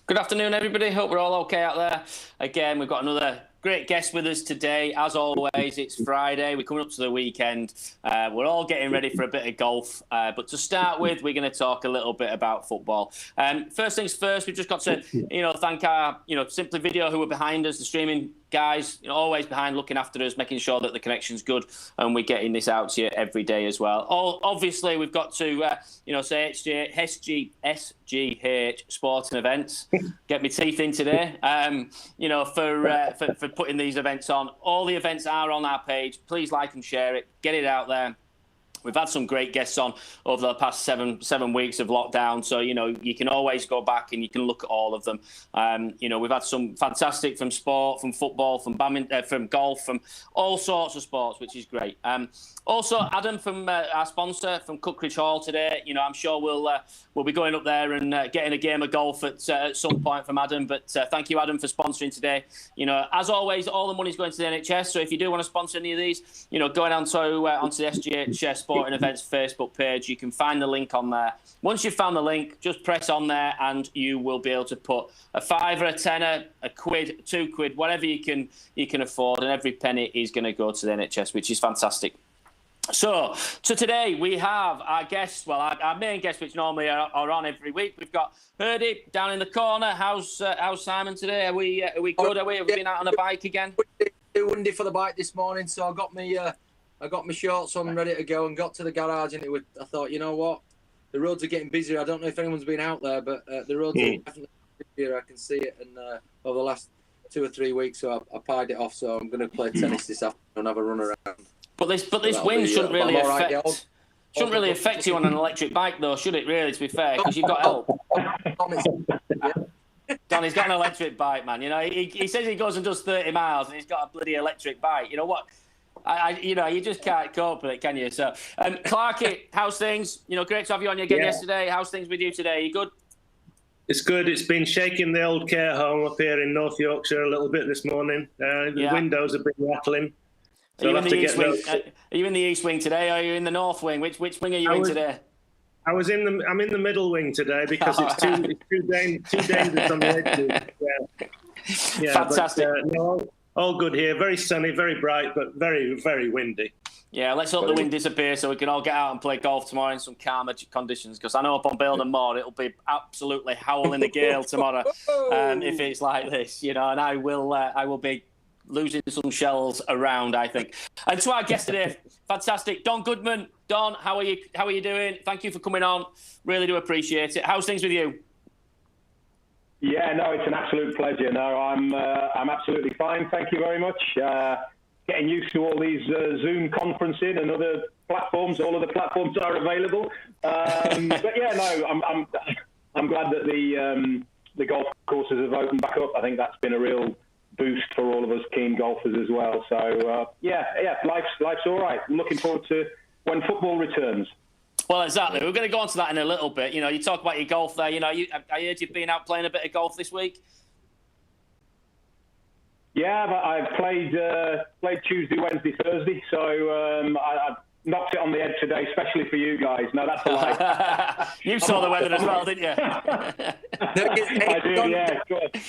Good afternoon, everybody. Hope we're all okay out there. Again, we've got another great guest with us today. As always, it's Friday. We're coming up to the weekend. We're all getting ready for a bit of golf. But to start with, we're going to talk a little bit about football. First things first, we've just got to, thank our, Simply Video who are behind us, the streaming guys, always behind, looking after us, making sure that the connection's good, and we're getting this out to you every day as well. Obviously, we've got to, say SGH Sporting Events. Get my teeth in today. For putting these events on. All the events are on our page. Please like and share it. Get it out there. We've had some great guests on over the past seven weeks of lockdown, so you can always go back and you can look at all of them. We've had some fantastic from sport, from football, from badminton, from golf, from all sorts of sports, which is great. Also, Adam from our sponsor from Cookridge Hall today. I'm sure we'll be going up there and getting a game of golf at some point from Adam. But thank you, Adam, for sponsoring today. As always, all the money's going to the NHS. So if you do want to sponsor any of these, going onto the SGH Sporting Events Facebook page, you can find the link on there. Once you've found the link, just press on there, and you will be able to put a fiver, a tenner, a quid, £2, whatever you can afford, and every penny is going to go to the NHS, which is fantastic. So today we have our guests, our main guests, which normally are on every week. We've got Hurdy down in the corner. How's Simon today? Are we good? Have we been out on a bike again? Too windy for the bike this morning, so I got my shorts on, ready to go, and got to the garage. And I thought, you know what, the roads are getting busier. I don't know if anyone's been out there, but the roads are definitely busier. I can see it, and over the last 2 or 3 weeks, so I pied it off. So I'm going to play tennis this afternoon and have a run around. But this wind shouldn't really affect you on an electric bike, though, should it? Really, to be fair, because you've got help. Don, he's got an electric bike, man. He says he goes and does 30 miles, and he's got a bloody electric bike. You know what? You just can't cope with it, can you? So, Clarky, how's things? Great to have you on again yesterday. How's things with you today? You good? It's good. It's been shaking the old care home up here in North Yorkshire a little bit this morning. The windows have been rattling. So are you in the east wing today, or are you in the north wing? Which wing are you in today? I'm in the middle wing today because it's too dangerous on the edges. Yeah, fantastic. But, all good here. Very sunny, very bright, but very, very windy. Yeah, let's hope the wind disappears so we can all get out and play golf tomorrow in some calmer conditions, because I know up on Baildon Moor it'll be absolutely howling the gale tomorrow if it's like this, and I will be losing some shells around, I think. And to our guest today, fantastic, Don Goodman. Don, how are you doing? Thank you for coming on. Really do appreciate it. How's things with you? Yeah, no, it's an absolute pleasure. No, I'm absolutely fine. Thank you very much. Getting used to all these Zoom conferencing and other platforms. All of the platforms are available. But yeah, no, I'm glad that the golf courses have opened back up. I think that's been a real boost for all of us keen golfers as well. So life's all right. I'm looking forward to when football returns. Well, exactly. We're going to go on to that in a little bit. You talk about your golf there. I heard you've been out playing a bit of golf this week. Yeah, I've played Tuesday, Wednesday, Thursday. So I knocked it on the head today, especially for you guys. No, that's a lie. You saw the weather as well, didn't you? I did, yeah. Good.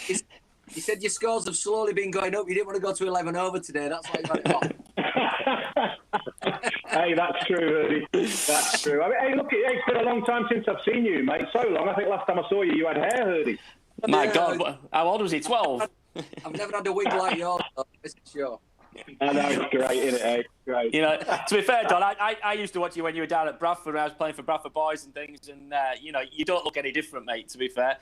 You said your scores have slowly been going up. You didn't want to go to 11 over today. That's why you got it off. Hey, that's true, Ernie. That's true. I mean, hey, look, it's been a long time since I've seen you, mate. So long. I think last time I saw you, you had hair, Hurdy. My God, how old was he? 12? I've never had a wig like yours, this is sure. I know, it's great, isn't it? Great. To be fair, Don, I used to watch you when you were down at Bradford when I was playing for Bradford Boys and things, and you don't look any different, mate, to be fair.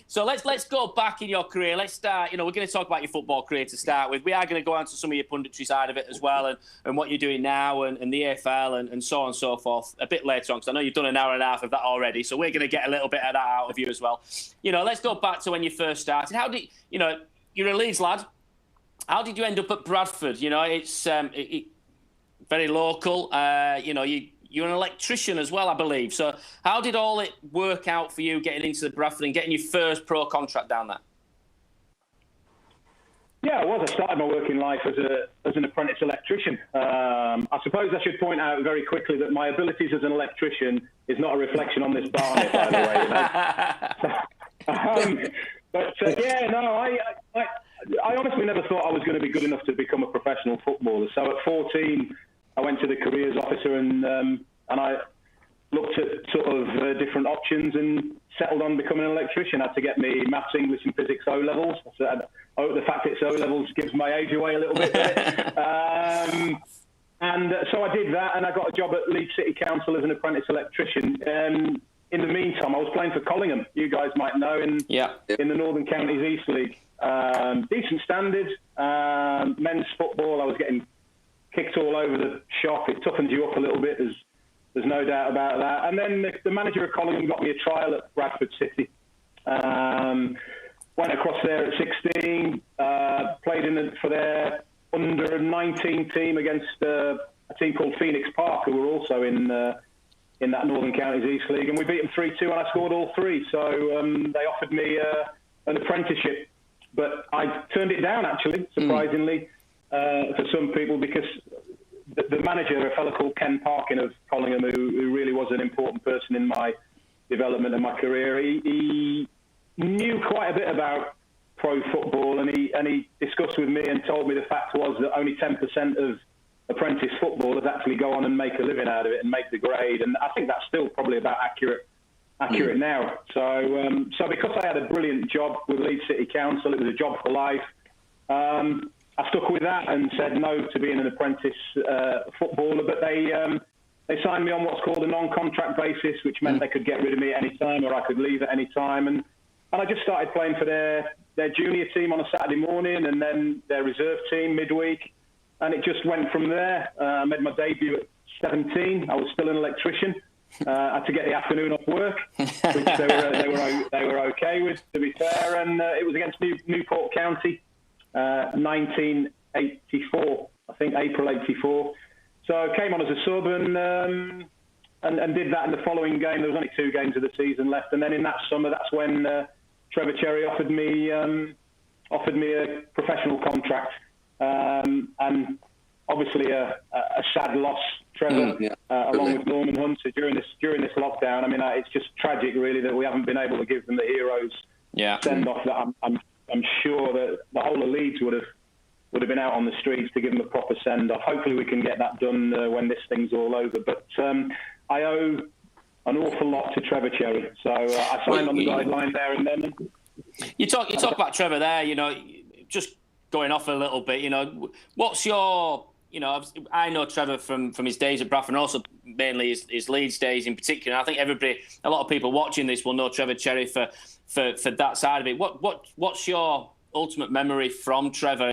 So let's go back in your career. Let's start. We're going to talk about your football career to start with. We are going to go on to some of your punditry side of it as well, and what you're doing now, and the AFL, and so on and so forth a bit later on, because I know you've done an hour and a half of that already. So we're going to get a little bit of that out of you as well. Let's go back to when you first started. How did you're a Leeds lad? How did you end up at Bradford? It's very local. You're an electrician as well, I believe. So how did all it work out for you getting into the Bradford and getting your first pro contract down there? Yeah, I started my working life as an apprentice electrician. I suppose I should point out very quickly that my abilities as an electrician is not a reflection on this barnet, by the way. I honestly never thought I was going to be good enough to become a professional footballer. So at 14, I went to the careers officer and I looked at sort of different options and settled on becoming an electrician. I had to get me maths, English and physics O-levels. So the fact it's O-levels gives my age away a little bit. And so I did that, and I got a job at Leeds City Council as an apprentice electrician. In the meantime, I was playing for Collingham, you guys might know, in the Northern Counties East League. Decent standard, men's football. I was getting kicked all over the shop. It toughens you up a little bit, there's no doubt about that. And then the manager of Collingham got me a trial at Bradford City. Went across there at 16, played for their under-19 team against a team called Phoenix Park, who were also in that Northern Counties East League, and we beat them 3-2, and I scored all three. So they offered me an apprenticeship, but I turned it down, actually, surprisingly, for some people, because the manager, a fellow called Ken Parkin of Collingham, who really was an important person in my development and my career, he knew quite a bit about pro football, and he discussed with me and told me the fact was that only 10% of apprentice footballers actually go on and make a living out of it and make the grade, and I think that's still probably about accurate now. So because I had a brilliant job with Leeds City Council, it was a job for life. I stuck with that and said no to being an apprentice footballer, but they signed me on what's called a non-contract basis, which meant they could get rid of me at any time or I could leave at any time, and I just started playing for their junior team on a Saturday morning and then their reserve team midweek. And it just went from there. I made my debut at 17. I was still an electrician. I had to get the afternoon off work, which they were okay with, to be fair. And it was against Newport County, 1984, I think, April 84. So I came on as a sub and did that in the following game. There was only 2 games of the season left. And then in that summer, that's when Trevor Cherry offered me a professional contract. And obviously a sad loss, Trevor, along with Norman Hunter during this lockdown. I mean, it's just tragic, really, that we haven't been able to give them the heroes send off. That I'm sure that the whole of Leeds would have been out on the streets to give them a proper send off. Hopefully, we can get that done when this thing's all over. But I owe an awful lot to Trevor Cherry, so I signed on the guideline there and then. You talk about Trevor there, just going off a little bit, what's your, I know Trevor from his days at Bradford and also mainly his Leeds days in particular. And I think a lot of people watching this will know Trevor Cherry for that side of it. What's your ultimate memory from Trevor,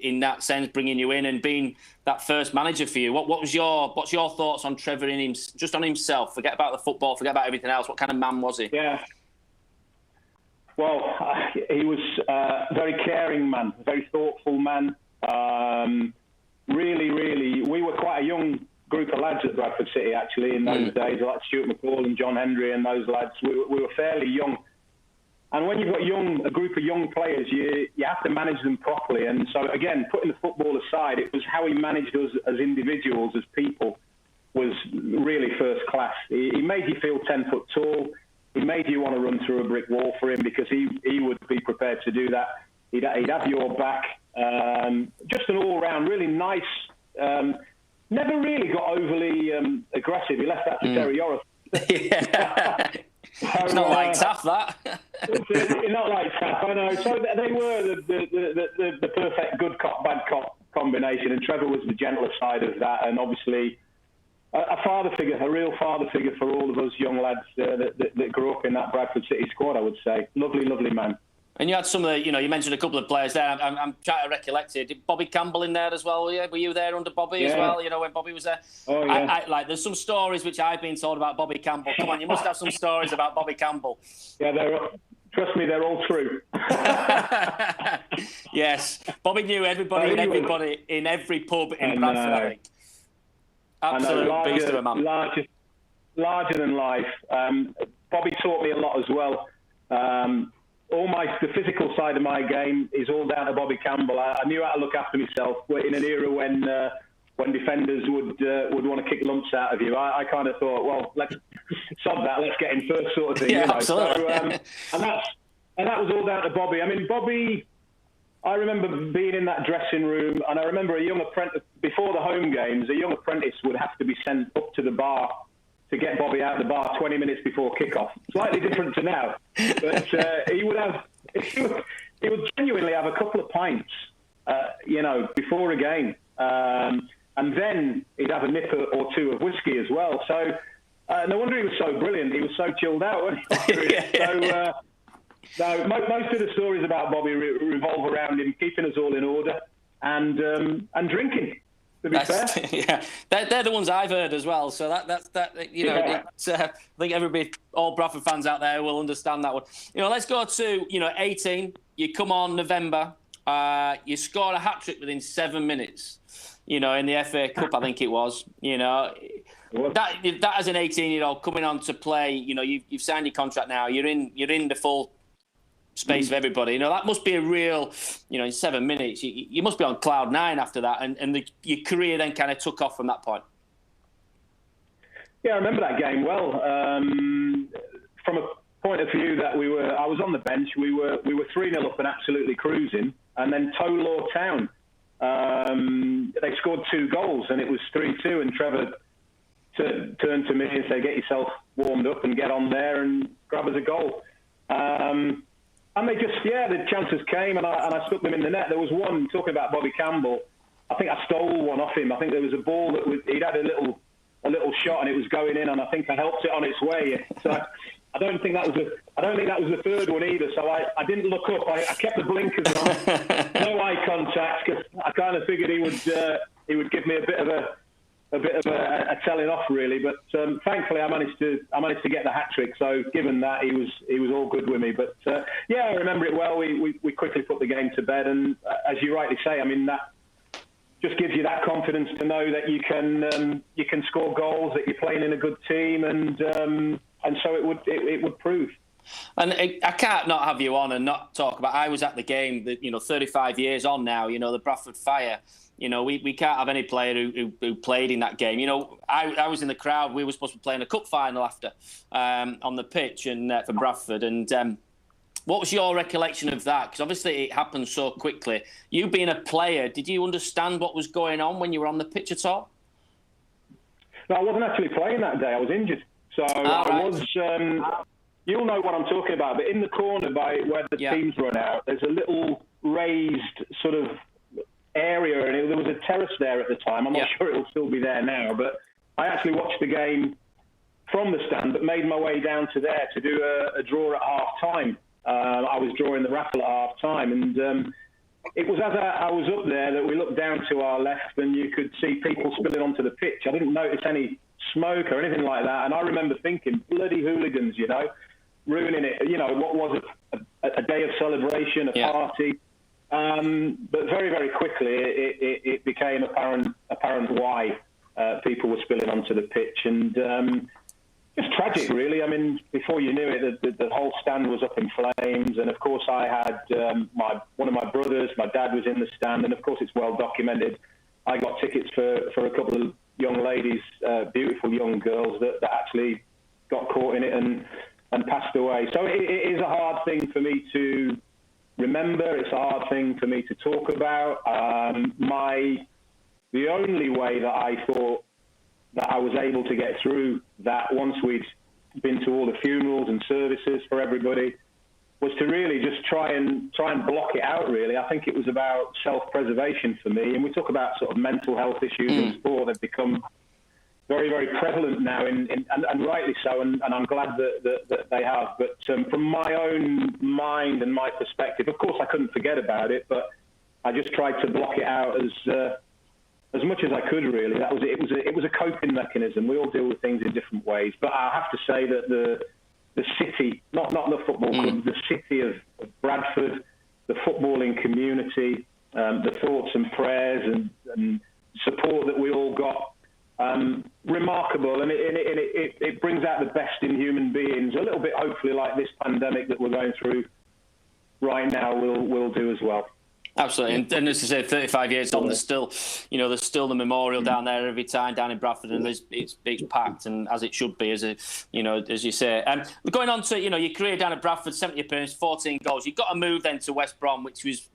in that sense, bringing you in and being that first manager for you? What's your thoughts on Trevor just on himself? Forget about the football, forget about everything else. What kind of man was he? Yeah. Well, he was a very caring man, a very thoughtful man. Really, we were quite a young group of lads at Bradford City, actually, in those days, like Stuart McCall and John Hendry and those lads. We were fairly young. And when you've got a group of young players, you have to manage them properly. And so, again, putting the football aside, it was how he managed us as individuals, as people, was really first class. He made you feel 10 foot tall. He made you want to run through a brick wall for him because he would be prepared to do that. He'd have your back. Just an all-round, really nice. Never really got overly aggressive. He left that to Terry Yorrith. It's not like Taff, that. Not like Taff, I know. So they were the perfect good cop, bad cop combination, and Trevor was the gentler side of that, and obviously a father figure, a real father figure for all of us young lads that grew up in that Bradford City squad, I would say. Lovely, lovely man. And you had some of the, you mentioned a couple of players there. I'm trying to recollect it. Did Bobby Campbell in there as well? Were you there under Bobby as well? When Bobby was there? Oh, yeah. There's some stories which I've been told about Bobby Campbell. Come on, you must have some stories about Bobby Campbell. Yeah, trust me, they're all true. Yes. Bobby knew everybody and everybody in every pub in Bradford, I think. Absolute beast of a man. Larger than life. Bobby taught me a lot as well. The physical side of my game is all down to Bobby Campbell. I knew how to look after myself in an era when defenders would want to kick lumps out of you. I kind of thought, well, sod that, let's get in first sort of thing. Yeah, you know? absolutely. So, and that was all down to Bobby. I mean, Bobby, I remember being in that dressing room, and I remember a young apprentice, before the home games, a young apprentice would have to be sent up to the bar to get Bobby out of the bar 20 minutes before kickoff. Slightly different to now. But he would genuinely have a couple of pints, before a game. And then he'd have a nip or two of whiskey as well. So no wonder he was so brilliant. He was so chilled out, wasn't he? So most of the stories about Bobby revolve around him keeping us all in order and drinking. To be fair, yeah, they're the ones I've heard as well. So that's I think everybody, all Bradford fans out there, will understand that one. Let's go to 18. You come on November. You score a hat trick within 7 minutes. In the FA Cup, I think it was. That as an 18-year-old coming on to play, you've signed your contract now. You're in the full space of everybody. That must be a real, in 7 minutes, you must be on cloud nine after that, and your career then kind of took off from that point. Yeah, I remember that game well. From a point of view that I was on the bench. We were 3-0 up and absolutely cruising, and then Tolaw Town, they scored 2 goals, and it was 3-2, and Trevor turned to me and said, "Get yourself warmed up and get on there and grab us a goal." And they just, the chances came, and I stuck them in the net. There was one, talking about Bobby Campbell, I think I stole one off him. I think there was a ball he'd had a little shot, and it was going in, and I think I helped it on its way. So I don't think that was the third one either. So I didn't look up. I kept the blinkers on, no eye contact, because I kind of figured he would give me a bit of a telling off, really. But thankfully, I managed to get the hat trick. So given that, he was all good with me. But I remember it well. We quickly put the game to bed, and as you rightly say, I mean, that just gives you that confidence to know that you can score goals, that you're playing in a good team, and so it would prove. And I can't not have you on and not talk about. I was at the game, 35 years on now. The Bradford Fire. We can't have any player who played in that game. I was in the crowd. We were supposed to be playing a cup final after on the pitch and for Bradford. And what was your recollection of that? Because obviously it happened so quickly. You being a player, did you understand what was going on when you were on the pitch at all? No, I wasn't actually playing that day. I was injured. So I was... you'll know what I'm talking about. But in the corner by where the teams run out, there's a little raised sort of area, and there was a terrace there at the time. I'm not sure it'll still be there now, but I actually watched the game from the stand, but made my way down to there to do a draw at half-time. I was drawing the raffle at half-time, and it was as I was up there that we looked down to our left, and you could see people spilling onto the pitch. I didn't notice any smoke or anything like that, and I remember thinking, bloody hooligans, ruining it. What was a day of celebration, a party. But very, very quickly, it became apparent why people were spilling onto the pitch, and just tragic, really. I mean, before you knew it, the whole stand was up in flames, and of course, I had one of my brothers. My dad was in the stand, and of course, it's well documented. I got tickets for a couple of young ladies, beautiful young girls that actually got caught in it and passed away. So it is a hard thing for me to remember. It's a hard thing for me to talk about. The only way that I thought that I was able to get through that, once we'd been to all the funerals and services for everybody, was to really just try and block it out, really. I think it was about self-preservation for me. And we talk about sort of mental health issues in sport. They've become very, very prevalent now, and rightly so, and I'm glad that they have. But from my own mind and my perspective, of course, I couldn't forget about it, but I just tried to block it out as much as I could, really. That was it was a coping mechanism. We all deal with things in different ways, but I have to say that the city, not the football club, the city of Bradford, the footballing community, the thoughts and prayers and support that we all got, remarkable, and it brings out the best in human beings. A little bit, hopefully, like this pandemic that we're going through right now will do as well. Absolutely, and as I said, 35 years on, there's still the memorial down there every time down in Bradford, and it's packed, and as it should be, as you say. Going on to your career down at Bradford, 70 appearances, 14 goals. You've got to move then to West Brom, which is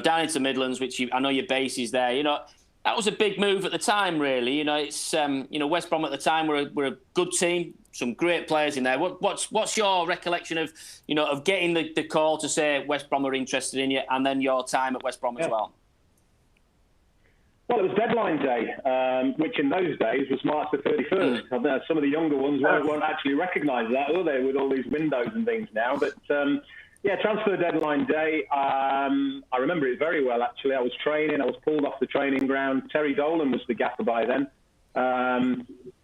down into Midlands, which I know your base is there. That was a big move at the time, really. It's West Brom at the time were a good team, some great players in there. What's your recollection of getting the call to say West Brom are interested in you, and then your time at West Brom as well? Well, it was deadline day, which in those days was March the 31st. Some of the younger ones won't actually recognise that, will they, with all these windows and things now? But transfer deadline day. I remember it very well, actually. I was training. I was pulled off the training ground. Terry Dolan was the gaffer by then.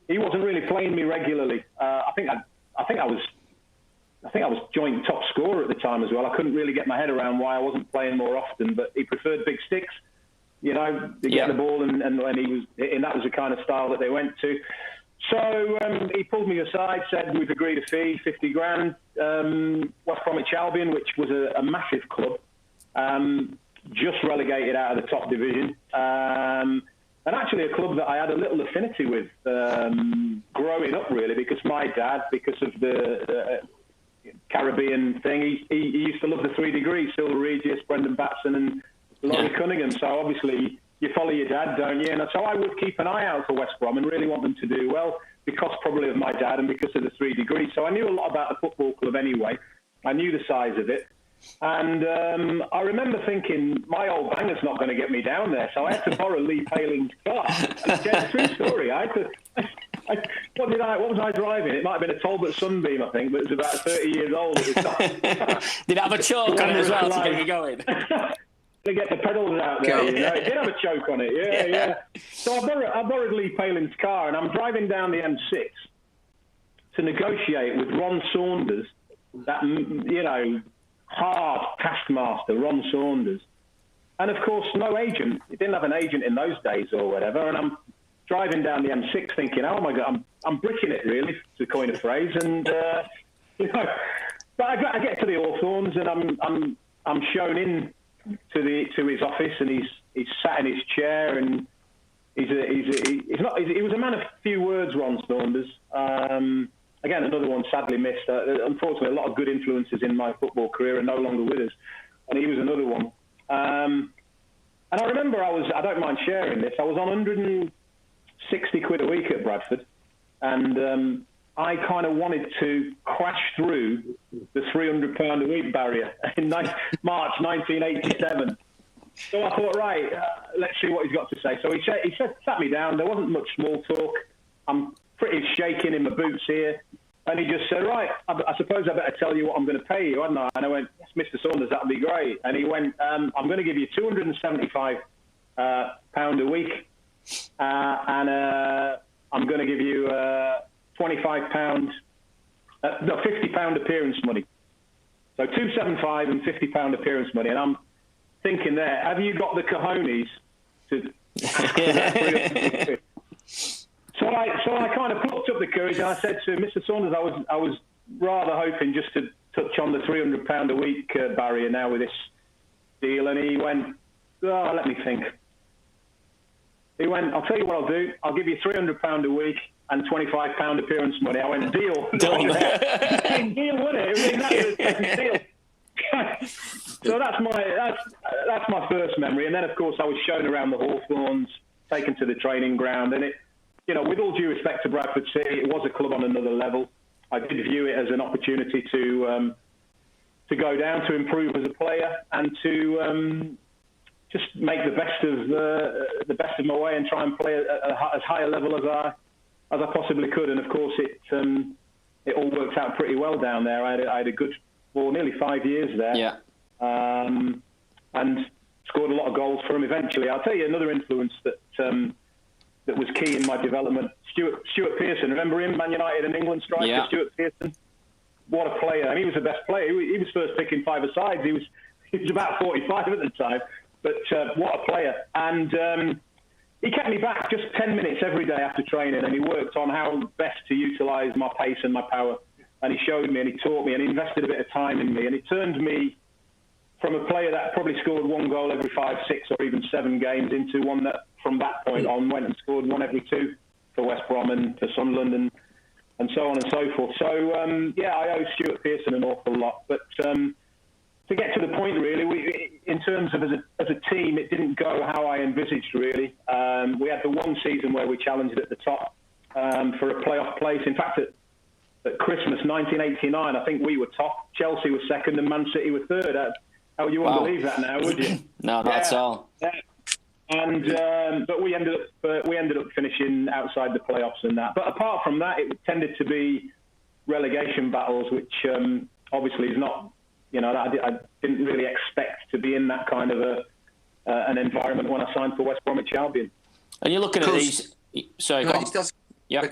He wasn't really playing me regularly. I think I was joint top scorer at the time as well. I couldn't really get my head around why I wasn't playing more often, but he preferred big sticks, to get the ball, and he was, and that was the kind of style that they went to. So he pulled me aside, said we've agreed a fee, 50 grand. West Bromwich Albion, which was a massive club, just relegated out of the top division. And actually a club that I had a little affinity with growing up, really, because my dad, because of the Caribbean thing, he used to love the 3 Degrees, Silver Regis, Brendan Batson and Laurie Cunningham. So obviously you follow your dad, don't you? And so I would keep an eye out for West Brom and really want them to do well, because probably of my dad and because of the 3 Degrees. So I knew a lot about the football club anyway. I knew the size of it. And I remember thinking, my old banger's not going to get me down there. So I had to borrow Lee Paling's car. It's a true story. What was I driving? It might have been a Talbot Sunbeam, I think, but it was about 30 years old at the time. Did it have a choke on it as well to get you going? To get the pedals out there, It did have a choke on it, yeah. So I borrowed Lee Paling's car, and I'm driving down the M6 to negotiate with Ron Saunders, that, hard taskmaster, Ron Saunders. And of course, no agent. He didn't have an agent in those days or whatever. And I'm driving down the M6 thinking, oh my God, I'm bricking it, really, to coin a phrase. And, but I get to the Hawthorns, and I'm shown in to his office, and he's sat in his chair, and he was a man of few words, Ron Saunders. Again, another one sadly missed. Unfortunately, a lot of good influences in my football career are no longer with us, and he was another one. And I remember I don't mind sharing this, I was on 160 quid a week at Bradford, and I kind of wanted to crash through the £300 a week barrier in March 1987. So I thought, right, let's see what he's got to say. So he sat me down. There wasn't much small talk. I'm pretty shaking in my boots here. And he just said, right, I suppose I better tell you what I'm going to pay you, hadn't I? And I went, yes, Mr. Saunders, that would be great. And he went, I'm going to give you £275 a week. And I'm going to give you £50 appearance money. So £275 and £50 appearance money. And I'm thinking there, have you got the cojones to ask for that? So I kind of plucked up the courage, and I said to Mr. Saunders, I was rather hoping just to touch on the £300 a week barrier now with this deal. And he went, oh, let me think. He went, I'll tell you what I'll do. I'll give you £300 a week and £25 appearance money. I went, deal. Deal, wouldn't it? It was exactly the same deal. So that's my first memory. And then, of course, I was shown around the Hawthorns, taken to the training ground, and it, with all due respect to Bradford City, it was a club on another level. I did view it as an opportunity to go down, to improve as a player, and to just make the best of my way and try and play at as high a level as I possibly could. And of course, it all worked out pretty well down there. I had a good, nearly 5 years there. Yeah. And scored a lot of goals for him eventually. I'll tell you another influence that was key in my development. Stuart Pearson, remember him, Man United and England striker? Yeah. Stuart Pearson, what a player! And he was the best player. He was first pick in five-a-sides. He was about 45 at the time, but what a player! And he kept me back just 10 minutes every day after training, and he worked on how best to utilise my pace and my power. And he showed me, and he taught me, and he invested a bit of time in me, and it turned me from a player that probably scored one goal every 5, 6, or even 7 games into one that, from that point on, went and scored one every 2 for West Brom and for Sunderland and so on and so forth. So, I owe Stuart Pearson an awful lot. But to get to the point, really, in terms of as a team, it didn't go how I envisaged, really. We had the one season where we challenged at the top for a playoff place. In fact, at Christmas 1989, I think we were top. Chelsea was second and Man City were third. You wouldn't believe that now, would you? No, not at all. Yeah. And but we ended up finishing outside the playoffs and that. But apart from that, it tended to be relegation battles, which obviously is not. I didn't really expect to be in that kind of an environment when I signed for West Bromwich Albion. And you're looking at these. Sorry, go on. Yeah.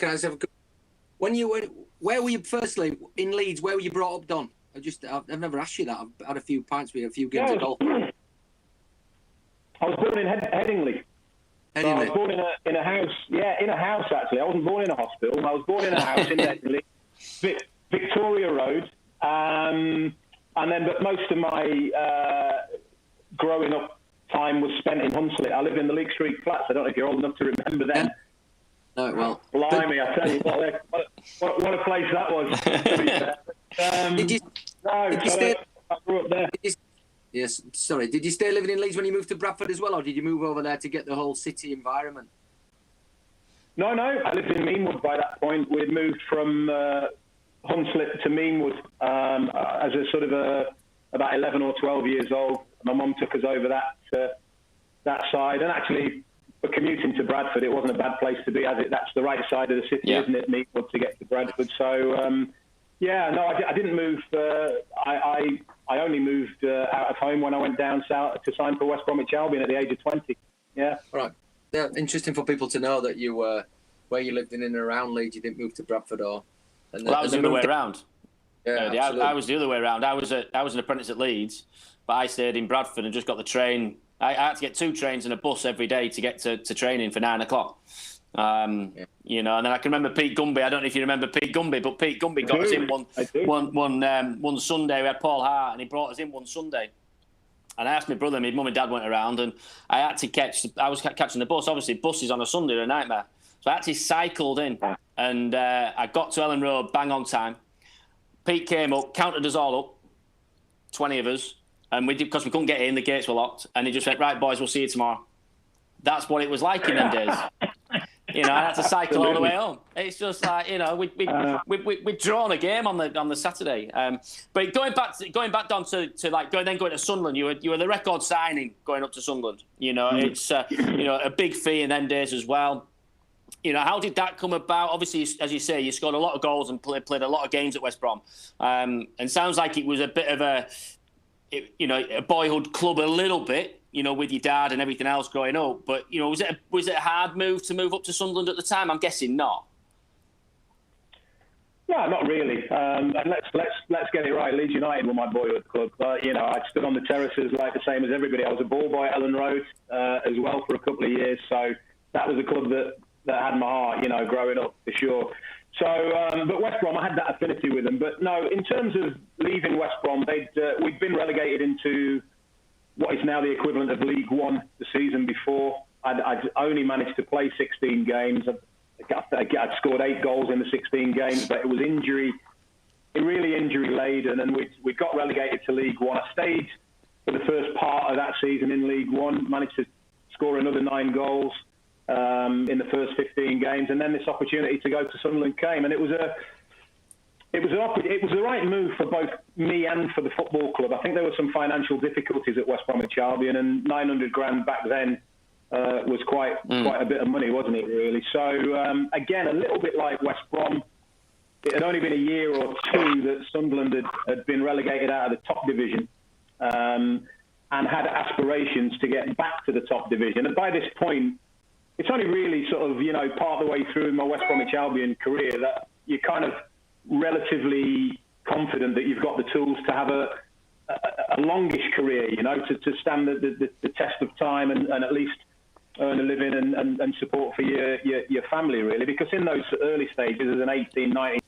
Where were you firstly in Leeds? Where were you brought up, Don? I've never asked you that. I've had a few pints with you, a few games of golf. I was born in Headingley. So I was born in a house. Yeah, in a house actually. I wasn't born in a hospital. I was born in a house in Headingley, Victoria Road. But most of my growing up time was spent in Hunslet. I lived in the Leek Street Flats. I don't know if you're old enough to remember them. No, well, blimey! I tell you what a place that was. Did you stay? I grew up there. Yes, sorry. Did you stay living in Leeds when you moved to Bradford as well, or did you move over there to get the whole city environment? No. I lived in Meanwood by that point. We'd moved from Hunslet to Meanwood as a sort of about 11 or 12 years old. My mum took us over that side, and actually for commuting to Bradford, it wasn't a bad place to be. That's the right side of the city, isn't it, Meanwood, to get to Bradford? So I didn't move. I only moved out of home when I went down south to sign for West Bromwich Albion at the age of 20. Yeah. Right. Yeah, interesting for people to know that you were where you lived in and around Leeds. You didn't move to Bradford or. I was the other way around. Yeah, I was the other way around. I was an apprentice at Leeds, but I stayed in Bradford and just got the train. I had to get 2 trains and a bus every day to get to training for 9 o'clock. And then I can remember Pete Gumby. I don't know if you remember Pete Gumby, but Pete Gumby got us in one Sunday. We had Paul Hart, and he brought us in one Sunday. And I asked my brother, my mum and dad went around, and I had to I was catching the bus. Obviously, buses on a Sunday are a nightmare. So I actually cycled in, and I got to Ellen Road bang on time. Pete came up, counted us all up, 20 of us, and we did, because we couldn't get in, the gates were locked, and he just went, right, boys, we'll see you tomorrow. That's what it was like in them days. I had to cycle all the way home. It's just like, we'd drawn a game on the Saturday. But going back down to like going to Sunderland, you were the record signing going up to Sunderland. It's a big fee in them days as well. How did that come about? Obviously, as you say, you scored a lot of goals and played a lot of games at West Brom. And sounds like it was a bit of a boyhood club a little bit, with your dad and everything else growing up. But, was it a hard move to move up to Sunderland at the time? I'm guessing not. No, not really. And let's get it right. Leeds United were my boyhood club. I stood on the terraces like the same as everybody. I was a ball boy at Ellen Road as well for a couple of years. So that was a club that had my heart, growing up for sure. So, but West Brom, I had that affinity with them. But no, in terms of leaving West Brom, we'd been relegated into what is now the equivalent of League One the season before. I'd only managed to play 16 games. I'd scored 8 goals in the 16 games, but it was really injury-laden, and we got relegated to League One. I stayed for the first part of that season in League One, managed to score another 9 goals in the first 15 games, and then this opportunity to go to Sunderland came, and it was the right move for both me and for the football club. I think there were some financial difficulties at West Bromwich Albion, and 900 grand back then was quite a bit of money, wasn't it, really? So, again, a little bit like West Brom, it had only been a year or two that Sunderland had been relegated out of the top division and had aspirations to get back to the top division. And by this point, it's only really sort of, part of the way through my West Bromwich Albion career that you're kind of relatively confident that you've got the tools to have a longish career, to stand the test of time and at least earn a living and support for your family, really. Because in those early stages, as an 18, 19,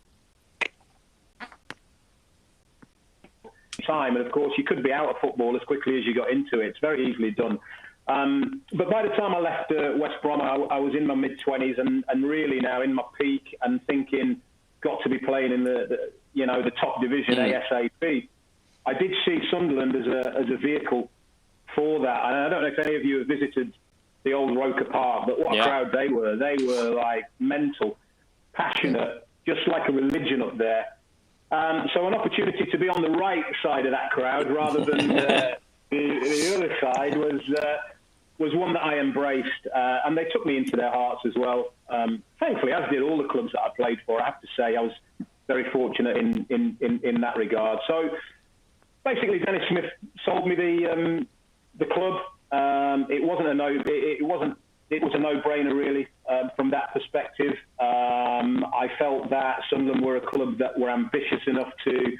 time. And of course, you could be out of football as quickly as you got into it. It's very easily done. But by the time I left West Brom, I was in my mid-20s and really now in my peak and thinking, got to be playing in the top division ASAP. I did see Sunderland as a vehicle for that. And I don't know if any of you have visited the old Roker Park, but what a crowd they were. They were like mental, passionate, just like a religion up there. So an opportunity to be on the right side of that crowd rather than the other side was one that I embraced. And they took me into their hearts as well. Thankfully, as did all the clubs that I played for. I have to say I was very fortunate in that regard. So basically, Dennis Smith sold me the club. It was a no-brainer really from that perspective. I felt that Sunderland were a club that were ambitious enough to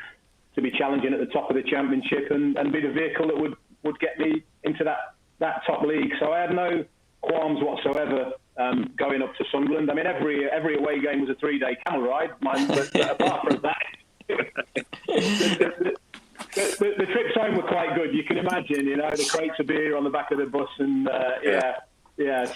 be challenging at the top of the Championship and be the vehicle that would get me into that top league. So I had no qualms whatsoever going up to Sunderland. I mean, every away game was a 3-day camel ride. But apart from that, the trips home were quite good. You can imagine, the crates of beer on the back of the bus, and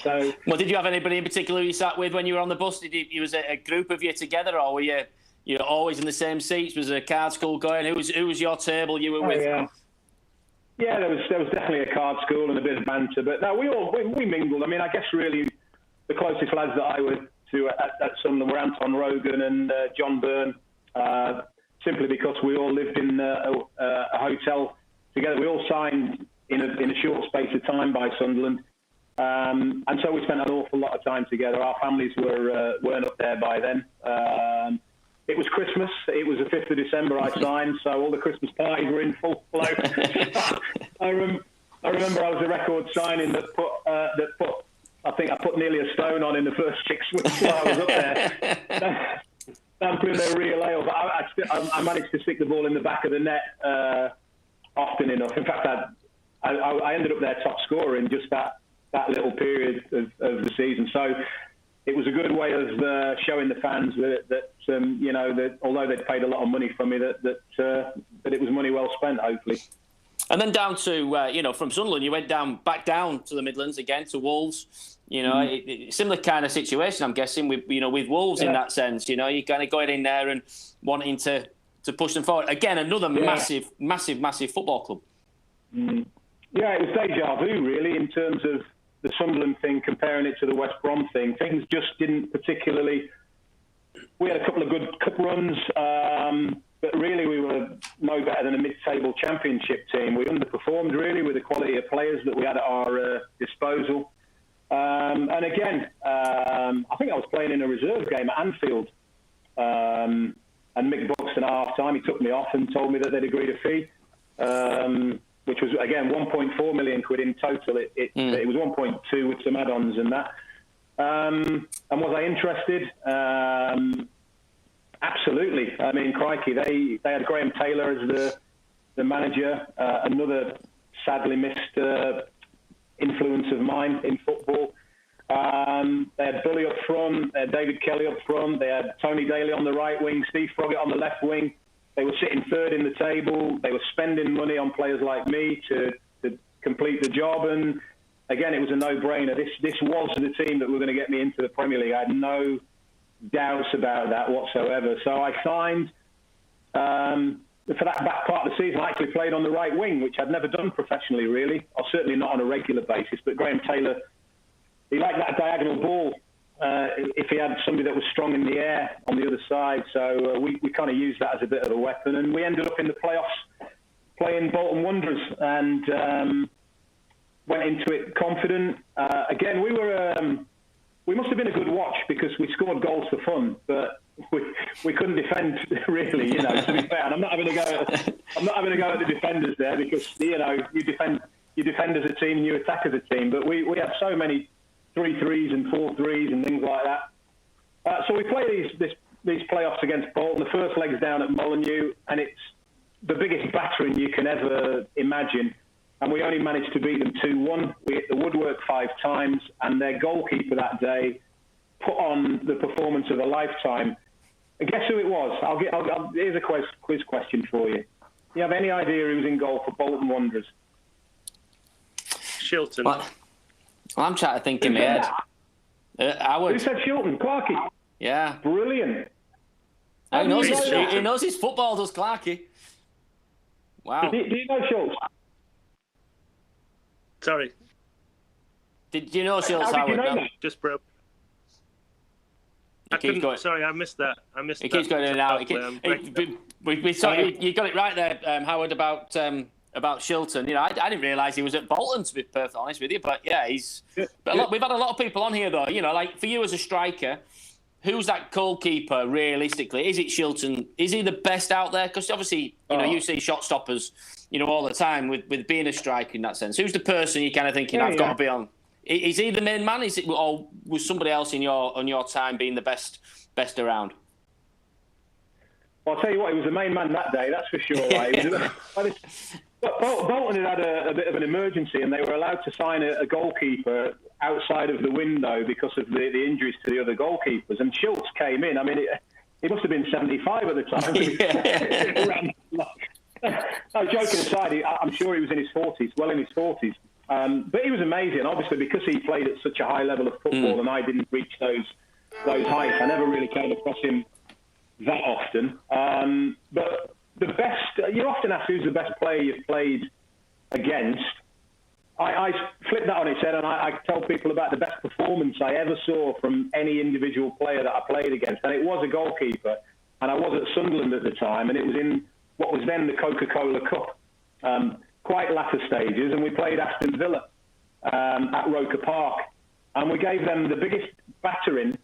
So, well, did you have anybody in particular you sat with when you were on the bus? Was it a group of you together, or were you always in the same seats? Was there a card school going? Who was your table you were with? Yeah, there was definitely a card school and a bit of banter, but no, we mingled. I mean, I guess really the closest lads that I were to at Sunderland were Anton Rogan and John Byrne. Simply because we all lived in a hotel together. We all signed in a short space of time by Sunderland. And so we spent an awful lot of time together. Our families weren't up there by then. It was Christmas. It was the 5th of December I signed, so all the Christmas parties were in full flow. I remember I was a record signing that put I think I put nearly a stone on in the first 6 weeks while I was up there. Sampling their real ale, but I managed to stick the ball in the back of the net often enough. In fact, I ended up their top scorer in just that little period of the season. So it was a good way of showing the fans that although they'd paid a lot of money from me, that it was money well spent, hopefully. And then down to from Sunderland, you went back down to the Midlands again to Wolves. Similar kind of situation, I'm guessing, with Wolves in that sense. You kind of going in there and wanting to push them forward. Again, another massive football club. Yeah, it was deja vu, really, in terms of the Sunderland thing, comparing it to the West Brom thing. Things just didn't particularly... We had a couple of good cup runs, but really we were no better than a mid-table Championship team. We underperformed, really, with the quality of players that we had at our disposal. And again, I think I was playing in a reserve game at Anfield, and Mick Buxton at half-time, he took me off and told me that they'd agreed a fee, which was, again, 1.4 million quid in total. It was 1.2 with some add-ons and that. And was I interested? Absolutely. I mean, crikey, they had Graham Taylor as the manager, another sadly missed influence of mine in football. They had Bully up front, they had David Kelly up front, they had Tony Daly on the right wing, Steve Froggatt on the left wing. They were sitting third in the table. They were spending money on players like me to complete the job. And again, it was a no-brainer. This was the team that were going to get me into the Premier League. I had no doubts about that whatsoever. So I signed. For that back part of the season, I actually played on the right wing, which I'd never done professionally, really, or certainly not on a regular basis. But Graham Taylor, he liked that diagonal ball if he had somebody that was strong in the air on the other side. So we kind of used that as a bit of a weapon. And we ended up in the playoffs playing Bolton Wanderers and went into it confident. Again, we must have been a good watch because we scored goals for fun, but we couldn't defend really, to be fair. And I'm not having a go at the defenders there because you defend as a team and you attack as a team. But we have so many 3-3s and 4-3s and things like that. So we play these playoffs against Bolton. The first leg's down at Molineux, and it's the biggest battering you can ever imagine. And we only managed to beat them 2-1. We hit the woodwork 5 times, and their goalkeeper that day put on the performance of a lifetime. And guess who it was? Here's a quiz question for you. you have any idea who's in goal for Bolton Wanderers? Shilton. Well, I'm trying to think in my head. Who said Shilton? Clarkey. Yeah. Brilliant. He knows his football, does Clarkey. Wow. Do you know Schultz? Sorry. Did you know Schultz, How did you Howard? know that? Just broke. Sorry, I missed that. He keeps going in and out. You got it right there, Howard, about Shilton. You know, I didn't realise he was at Bolton, to be perfectly honest with you. But yeah, we've had a lot of people on here though. You know, like for you as a striker, who's that goalkeeper realistically? Is it Shilton? Is he the best out there? Because obviously, you know, you see shot stoppers, you know, all the time with being a striker in that sense. Who's the person you're kind of thinking I've got to be on? Is he the main man? Is it, or was somebody else on your time being the best around? Well, I'll tell you what, he was the main man that day, that's for sure. Right? Bolton had a bit of an emergency, and they were allowed to sign a goalkeeper outside of the window because of the injuries to the other goalkeepers. And Schultz came in. I mean, he must have been 75 at the time. No, joking aside, I'm sure he was in his 40s, well in his 40s. But he was amazing, obviously, because he played at such a high level of football, and I didn't reach those heights. I never really came across him that often. But the best, you're often asked who's the best player you've played against. I flip that on its head, and I tell people about the best performance I ever saw from any individual player that I played against. And it was a goalkeeper, and I was at Sunderland at the time, and it was in what was then the Coca-Cola Cup, quite latter stages, and we played Aston Villa at Roker Park, and we gave them the biggest battering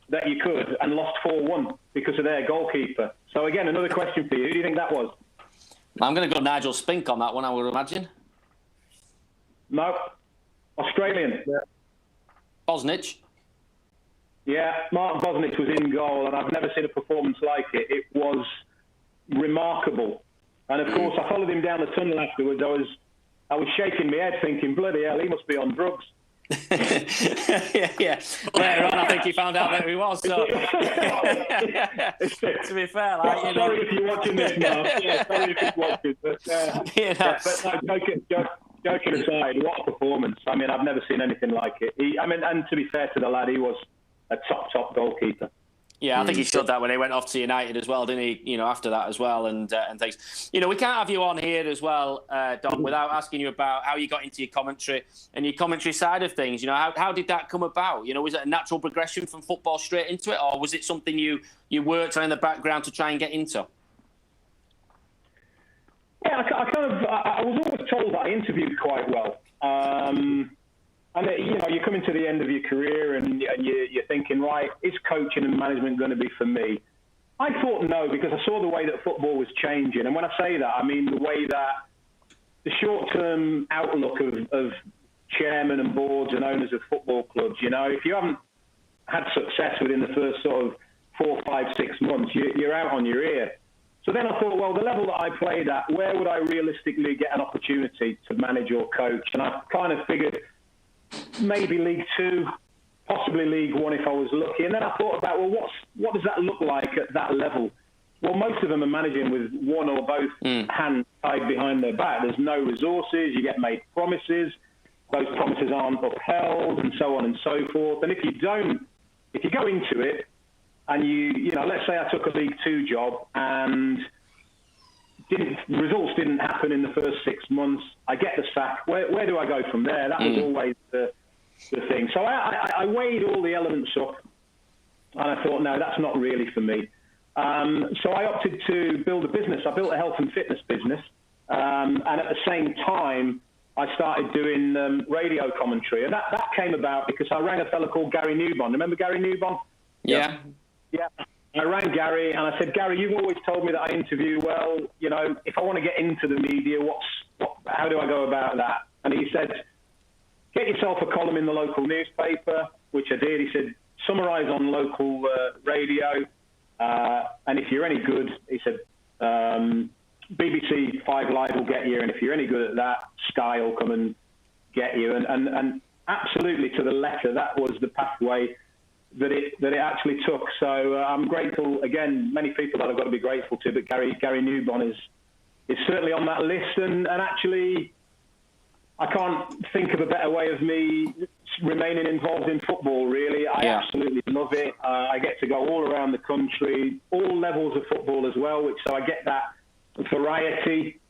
that you could and lost 4-1 because of their goalkeeper. So again, another question for you. Who do you think that was? I'm going to go Nigel Spink on that one, I would imagine. No. Australian. Yeah. Bosnich. Yeah, Mark Bosnich was in goal, and I've never seen a performance like it. It was remarkable. And of course, I followed him down the tunnel afterwards. I was shaking my head thinking, bloody hell, he must be on drugs. yeah. Later on, I think he found out that he was. So, to be fair, like, you know. Sorry if you're watching this, Mark. Yeah, sorry if you're watching. But, joking aside, what a performance! I mean, I've never seen anything like it. And to be fair to the lad, he was a top goalkeeper. Yeah, I think he showed that when he went off to United as well, didn't he? You know, after that as well, and things. You know, we can't have you on here as well, Don, without asking you about how you got into your commentary and your commentary side of things. You know, how did that come about? You know, was it a natural progression from football straight into it, or was it something you worked on in the background to try and get into? Yeah, I was always told that I interviewed quite well. And you know, you're coming to the end of your career, and you're thinking, right, is coaching and management going to be for me? I thought no, because I saw the way that football was changing. And when I say that, I mean the way that the short-term outlook of chairmen and boards and owners of football clubs, you know, if you haven't had success within the first sort of 4, 5, 6 months, you're out on your ear. So then I thought, well, the level that I played at, where would I realistically get an opportunity to manage or coach? And I kind of figured maybe League 2, possibly League 1 if I was lucky. And then I thought about, well, what does that look like at that level? Well, most of them are managing with one or both hands tied behind their back. There's no resources. You get made promises. Those promises aren't upheld, and so on and so forth. And if you go into it, and you know, let's say I took a League 2 job and results didn't happen in the first 6 months, I get the sack. Where do I go from there? That was always the thing. So I weighed all the elements up, and I thought, no, that's not really for me. So I opted to build a business. I built a health and fitness business, and at the same time, I started doing radio commentary. And that came about because I rang a fellow called Gary Newbon. Remember Gary Newbon? Yeah. Yeah, I rang Gary and I said, Gary, you've always told me that I interview well. You know, if I want to get into the media, how do I go about that? And he said, get yourself a column in the local newspaper, which I did. He said, summarise on local radio, and if you're any good, he said, BBC 5 Live will get you, and if you're any good at that, Sky will come and get you. And absolutely to the letter, that was the pathway that it actually took. So I'm grateful, again, many people that I've got to be grateful to, but Gary Newbon is certainly on that list. And actually, I can't think of a better way of me remaining involved in football, really. I absolutely love it. I get to go all around the country, all levels of football as well, so I get that variety.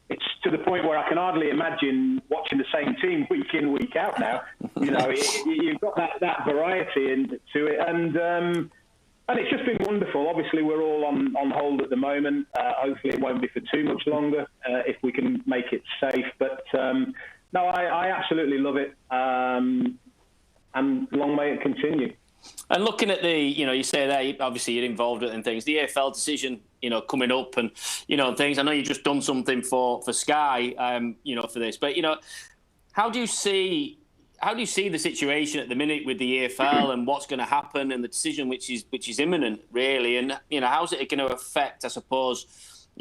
It's to the point where I can hardly imagine watching the same team week in, week out now. You've got that variety into it. And it's just been wonderful. Obviously, we're all on hold at the moment. Hopefully, it won't be for too much longer if we can make it safe. But no, I absolutely love it. And long may it continue. And looking at you say there, obviously you're involved in things. The AFL decision, coming up and, things. I know you've just done something for Sky, for this. But, how do you see the situation at the minute with the EFL and what's going to happen and the decision which is imminent, really? And, how's it going to affect, I suppose,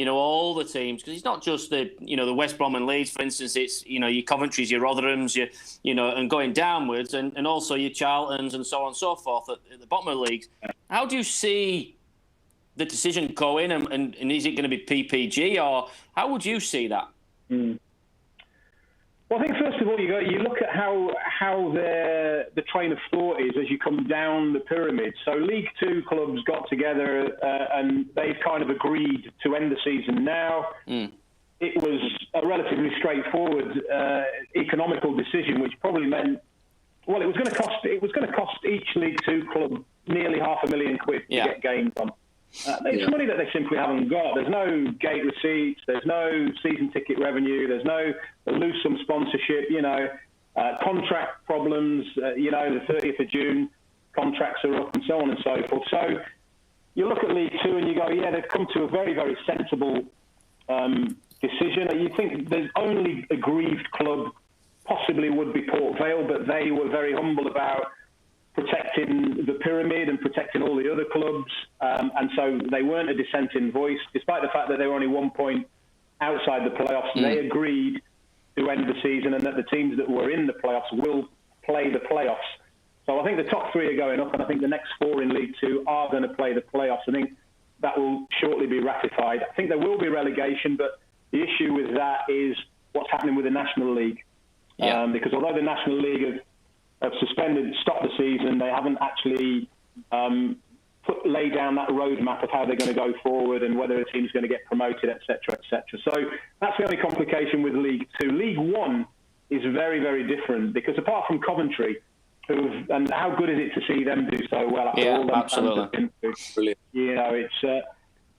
all the teams? Because it's not just the West Brom and Leeds, for instance. It's, your Coventry's, your Rotherhams, and going downwards, and also your Charltons and so on and so forth at the bottom of the leagues. How do you see the decision going, and is it going to be PPG, or how would you see that? Well, I think first of all you look at how the train of thought is as you come down the pyramid. So League Two clubs got together and they've kind of agreed to end the season now. It was a relatively straightforward economical decision, which probably meant, well, it was going to cost each League Two club nearly £500,000 to get games on. It's money that they simply haven't got. There's no gate receipts. There's no season ticket revenue. There's no lose some sponsorship. Contract problems. The 30th of June, contracts are up, and so on and so forth. So you look at League Two and you go, they've come to a very, very sensible decision. You think the only aggrieved club possibly would be Port Vale, but they were very humble about protecting the pyramid and protecting all the other clubs. And so they weren't a dissenting voice, despite the fact that they were only 1 point outside the playoffs. They agreed to end the season and that the teams that were in the playoffs will play the playoffs. So I think the top three are going up, and I think the next four in League Two are going to play the playoffs. I think that will shortly be ratified. I think there will be relegation, but the issue with that is what's happening with the National League. Because although the National League have stopped the season, they haven't actually laid down that roadmap of how they're going to go forward and whether a team's going to get promoted, etc., etc. So that's the only complication with League Two. League One is very, very different because apart from Coventry, and how good is it to see them do so well after all them fans have been through? It's.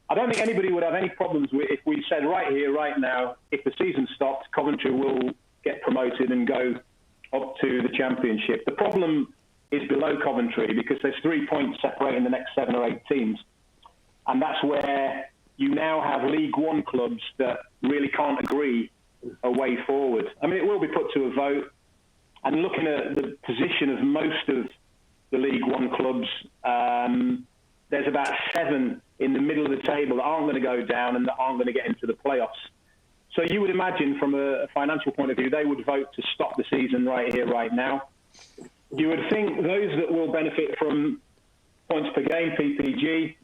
I don't think anybody would have any problems with if we said right here, right now, if the season stopped, Coventry will get promoted and go up to the Championship. The problem is below Coventry because there's 3 points separating the next 7 or 8 teams. And that's where you now have League One clubs that really can't agree a way forward. I mean, it will be put to a vote. And looking at the position of most of the League One clubs, there's about 7 in the middle of the table that aren't going to go down and that aren't going to get into the playoffs. So you would imagine from a financial point of view, they would vote to stop the season right here, right now. You would think those that will benefit from points per game, PPG,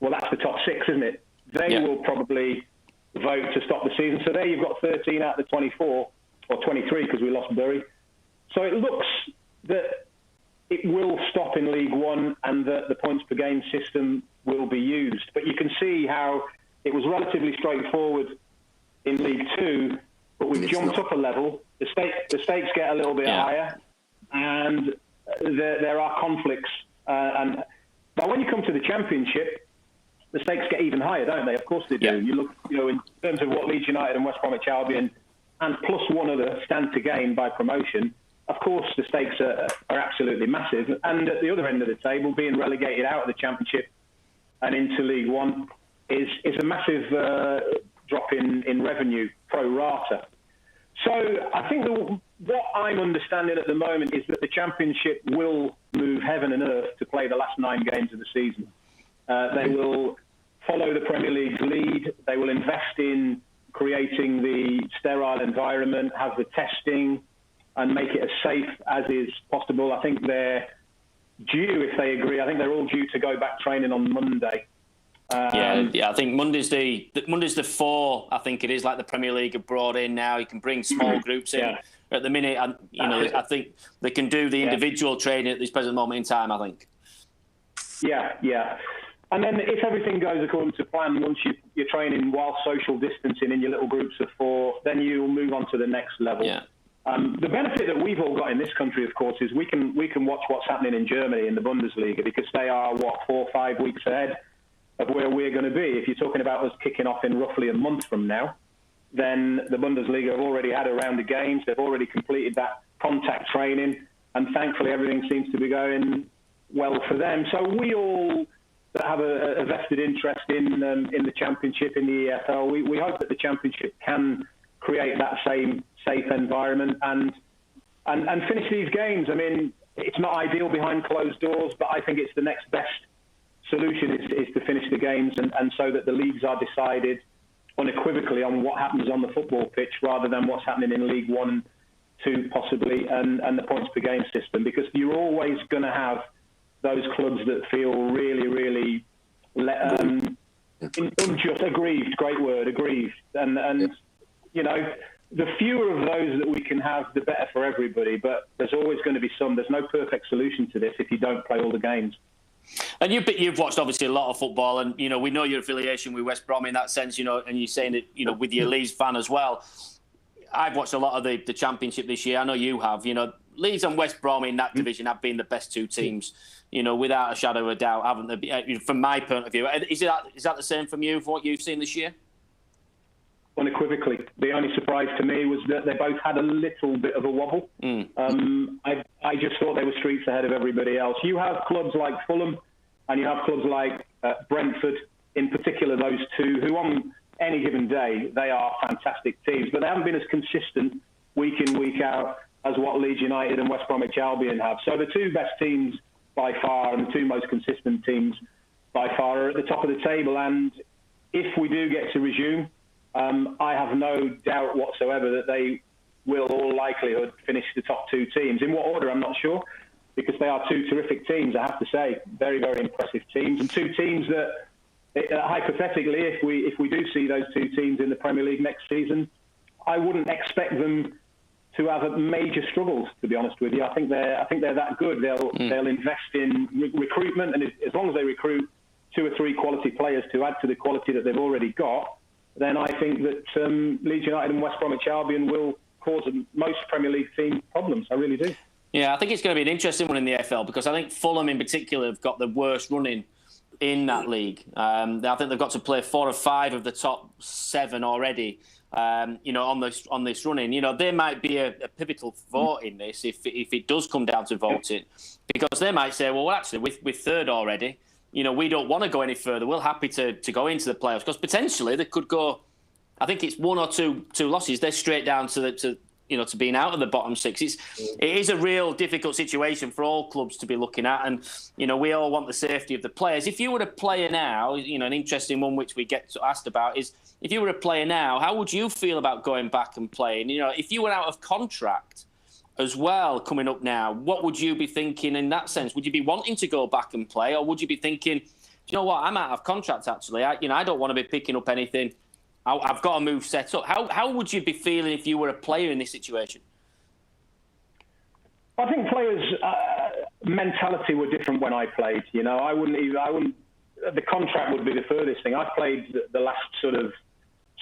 well, that's the top 6, isn't it? They will probably vote to stop the season. So there you've got 13 out of the 24, or 23 because we lost Bury. So it looks that it will stop in League One and that the points per game system will be used. But you can see how it was relatively straightforward in League Two, but we've jumped up a level. The stakes get a little bit higher, and there are conflicts. And now, when you come to the Championship, the stakes get even higher, don't they? Of course they do. Yeah. You look, in terms of what Leeds United and West Bromwich Albion and plus one other stand to gain by promotion. Of course, the stakes are absolutely massive. And at the other end of the table, being relegated out of the Championship and into League One is a massive drop in revenue pro rata. So I think what I'm understanding at the moment is that the Championship will move heaven and earth to play the last 9 games of the season. They will follow the Premier League's lead. They will invest in creating the sterile environment, have the testing, and make it as safe as is possible. I think they're due, if they agree, I think they're all due to go back training on Monday. I think Monday's the 4. I think it is, like the Premier League have brought in now. You can bring small groups in at the minute, and I think they can do the individual training at this present moment in time. I think. Yeah. And then if everything goes according to plan, once you're training while social distancing in your little groups of 4, then you'll move on to the next level. Yeah. The benefit that we've all got in this country, of course, is we can watch what's happening in Germany in the Bundesliga, because they are 4 or 5 weeks ahead of where we're going to be. If you're talking about us kicking off in roughly a month from now, then the Bundesliga have already had a round of games. They've already completed that contact training, and thankfully everything seems to be going well for them. So we all that have a vested interest in the Championship, in the EFL, we hope that the Championship can create that same safe environment and finish these games. I mean, it's not ideal behind closed doors, but I think it's the next best solution is to finish the games and so that the leagues are decided unequivocally on what happens on the football pitch rather than what's happening in League 1 and 2 possibly and the points per game system, because you're always going to have those clubs that feel really, really unjust, aggrieved, great word, aggrieved. And you know, the fewer of those that we can have, the better for everybody. But there's always going to be some. There's no perfect solution to this if you don't play all the games. And you've watched obviously a lot of football, and you know we know your affiliation with West Brom in that sense. You know, and you're saying that with your Leeds fan as well. I've watched a lot of the Championship this year. I know you have. You know, Leeds and West Brom in that division have been the best 2 teams. You know, without a shadow of a doubt, haven't they? From my point of view, is that the same from you, for what you've seen this year? Unequivocally. The only surprise to me was that they both had a little bit of a wobble. I just thought they were streets ahead of everybody else. You have clubs like Fulham and you have clubs like Brentford, in particular those 2, who on any given day, they are fantastic teams, but they haven't been as consistent week in, week out as what Leeds United and West Bromwich Albion have. So the 2 best teams by far and the 2 most consistent teams by far are at the top of the table. And if we do get to resume, I have no doubt whatsoever that they will, all likelihood, finish the top 2 teams. In what order, I'm not sure, because they are 2 terrific teams, I have to say. Very, very impressive teams. And 2 teams that, hypothetically, if we do see those 2 teams in the Premier League next season, I wouldn't expect them to have major struggles, to be honest with you. I think they're that good. They'll invest in recruitment, and as long as they recruit 2 or 3 quality players to add to the quality that they've already got, then I think that Leeds United and West Bromwich Albion will cause most Premier League team problems. I really do. Yeah, I think it's going to be an interesting one in the AFL, because I think Fulham in particular have got the worst running in that league. I think they've got to play 4 or 5 of the top 7 already. On this running, they might be a pivotal vote in this if it does come down to voting, because they might say, well, actually, we're 3rd already. We don't want to go any further. We're happy to go into the playoffs, because potentially they could go. I think it's 1 or 2 losses. They're straight down to being out of the bottom 6. It is a real difficult situation for all clubs to be looking at, and we all want the safety of the players. If you were a player now, an interesting one which we get asked about is, if you were a player now, how would you feel about going back and playing? If you were out of contract as well coming up now, what would you be thinking in that sense? Would you be wanting to go back and play, or would you be thinking, do you know what, I'm out of contract actually. I don't want to be picking up anything. I've got a move set up. How would you be feeling if you were a player in this situation? I think players' mentality were different when I played. I wouldn't. The contract would be the furthest thing. I've played the last sort of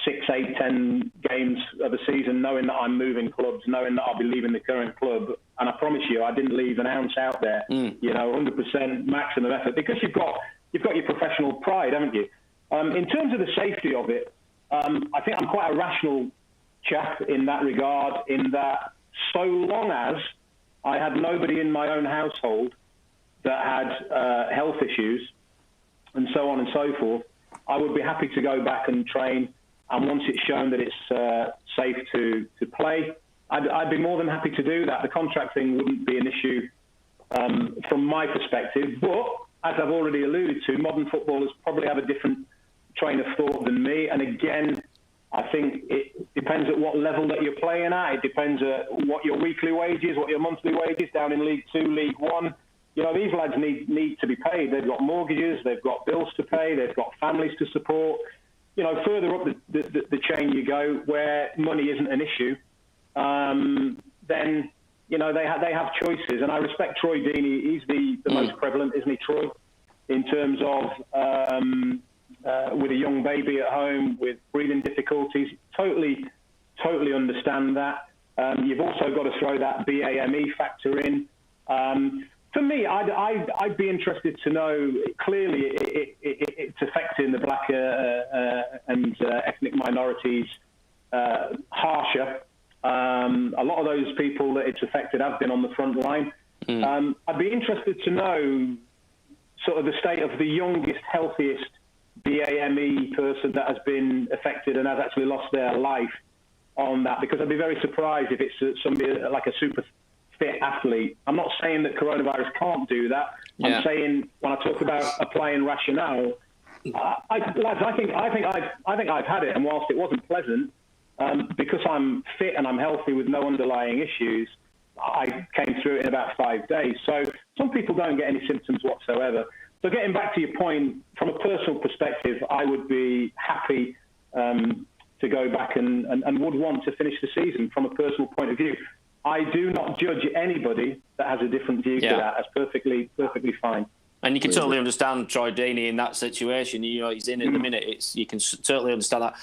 6, 8, 10 games of a season, knowing that I'm moving clubs, knowing that I'll be leaving the current club, and I promise you, I didn't leave an ounce out there. 100% maximum effort, because you've got your professional pride, haven't you? In terms of the safety of it. I think I'm quite a rational chap in that regard, in that so long as I had nobody in my own household that had health issues and so on and so forth, I would be happy to go back and train. And once it's shown that it's safe to play, I'd be more than happy to do that. The contract thing wouldn't be an issue from my perspective. But, as I've already alluded to, modern footballers probably have a different train of thought than me. And again, I think it depends at what level that you're playing at. It depends what your weekly wage is, what your monthly wage is down in League 2, League 1. these lads need to be paid. They've got mortgages, they've got bills to pay, they've got families to support. Further up the chain you go, where money isn't an issue, then they have choices. And I respect Troy Deeney. He's the most prevalent, isn't he, Troy? In terms of with a young baby at home with breathing difficulties, totally understand that. You've also got to throw that BAME factor in. For me, I'd be interested to know. Clearly, it's affecting the black and ethnic minorities harsher. A lot of those people that it's affected have been on the front line. I'd be interested to know sort of the state of the youngest, healthiest BAME person that has been affected and has actually lost their life on that, because I'd be very surprised if it's somebody like a super fit athlete. I'm not saying that coronavirus can't do that. Yeah. I'm saying when I talk about applying rationale, lads, I think I've had it, and whilst it wasn't pleasant, because I'm fit and I'm healthy with no underlying issues, I came through it in about 5 days. So some people don't get any symptoms whatsoever. So getting back to your point, from a personal perspective, I would be happy to go back and would want to finish the season from a personal point of view. I do not judge anybody that has a different view to that. That's perfectly fine. And you can totally understand Troy Deeney in that situation. He's in it at the minute. You can totally understand that.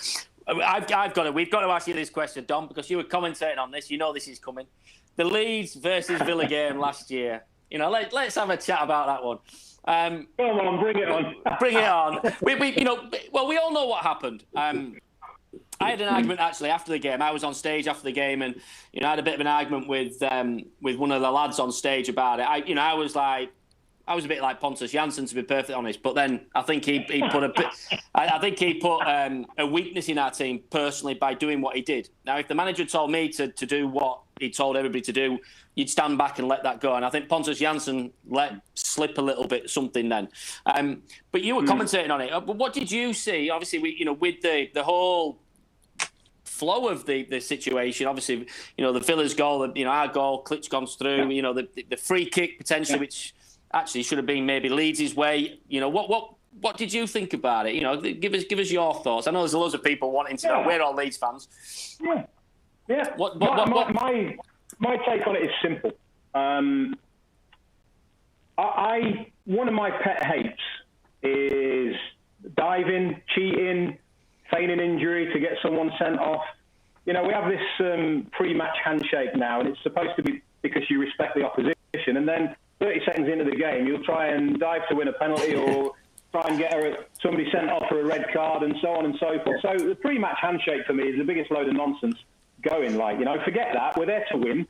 We've got to ask you this question, Don, because you were commentating on this. This is coming. The Leeds versus Villa game last year. Let's have a chat about that one. Come on, bring it on. Bring it on. We all know what happened. I had an argument actually after the game. I was on stage after the game, and I had a bit of an argument with one of the lads on stage about it. I was a bit like Pontus Jansson, to be perfectly honest. But then I think he put a weakness in our team personally by doing what he did. Now, if the manager told me to do what he told everybody to do, you'd stand back and let that go. And I think Pontus Jansson let slip a little bit something then. But you were commentating on it. But what did you see? Obviously, with the whole flow of the situation, obviously, the Villa's goal, our goal, Klitschko's through, the free kick potentially, which actually should have been maybe Leeds' way. What did you think about it? Give us your thoughts. I know there's loads of people wanting to know. We're all Leeds fans. Yeah. My take on it is simple. One of my pet hates is diving, cheating, feigning injury to get someone sent off. We have this pre-match handshake now, and it's supposed to be because you respect the opposition, and then 30 seconds into the game, you'll try and dive to win a penalty or try and get somebody sent off for a red card and so on and so forth. So the pre-match handshake for me is the biggest load of nonsense going. Forget that. We're there to win.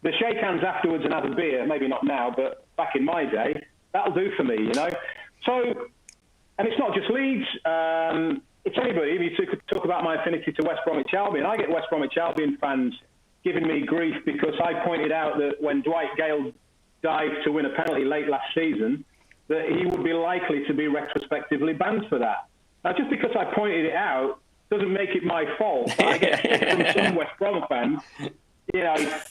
The shake hands afterwards and have a beer, maybe not now, but back in my day, that'll do for me, So, and it's not just Leeds. It's anybody. If you could talk about my affinity to West Bromwich Albion, I get West Bromwich Albion fans giving me grief because I pointed out that when Dwight Gale dived to win a penalty late last season, that he would be likely to be retrospectively banned for that. Now, just because I pointed it out doesn't make it my fault. I get from some West Brom fans,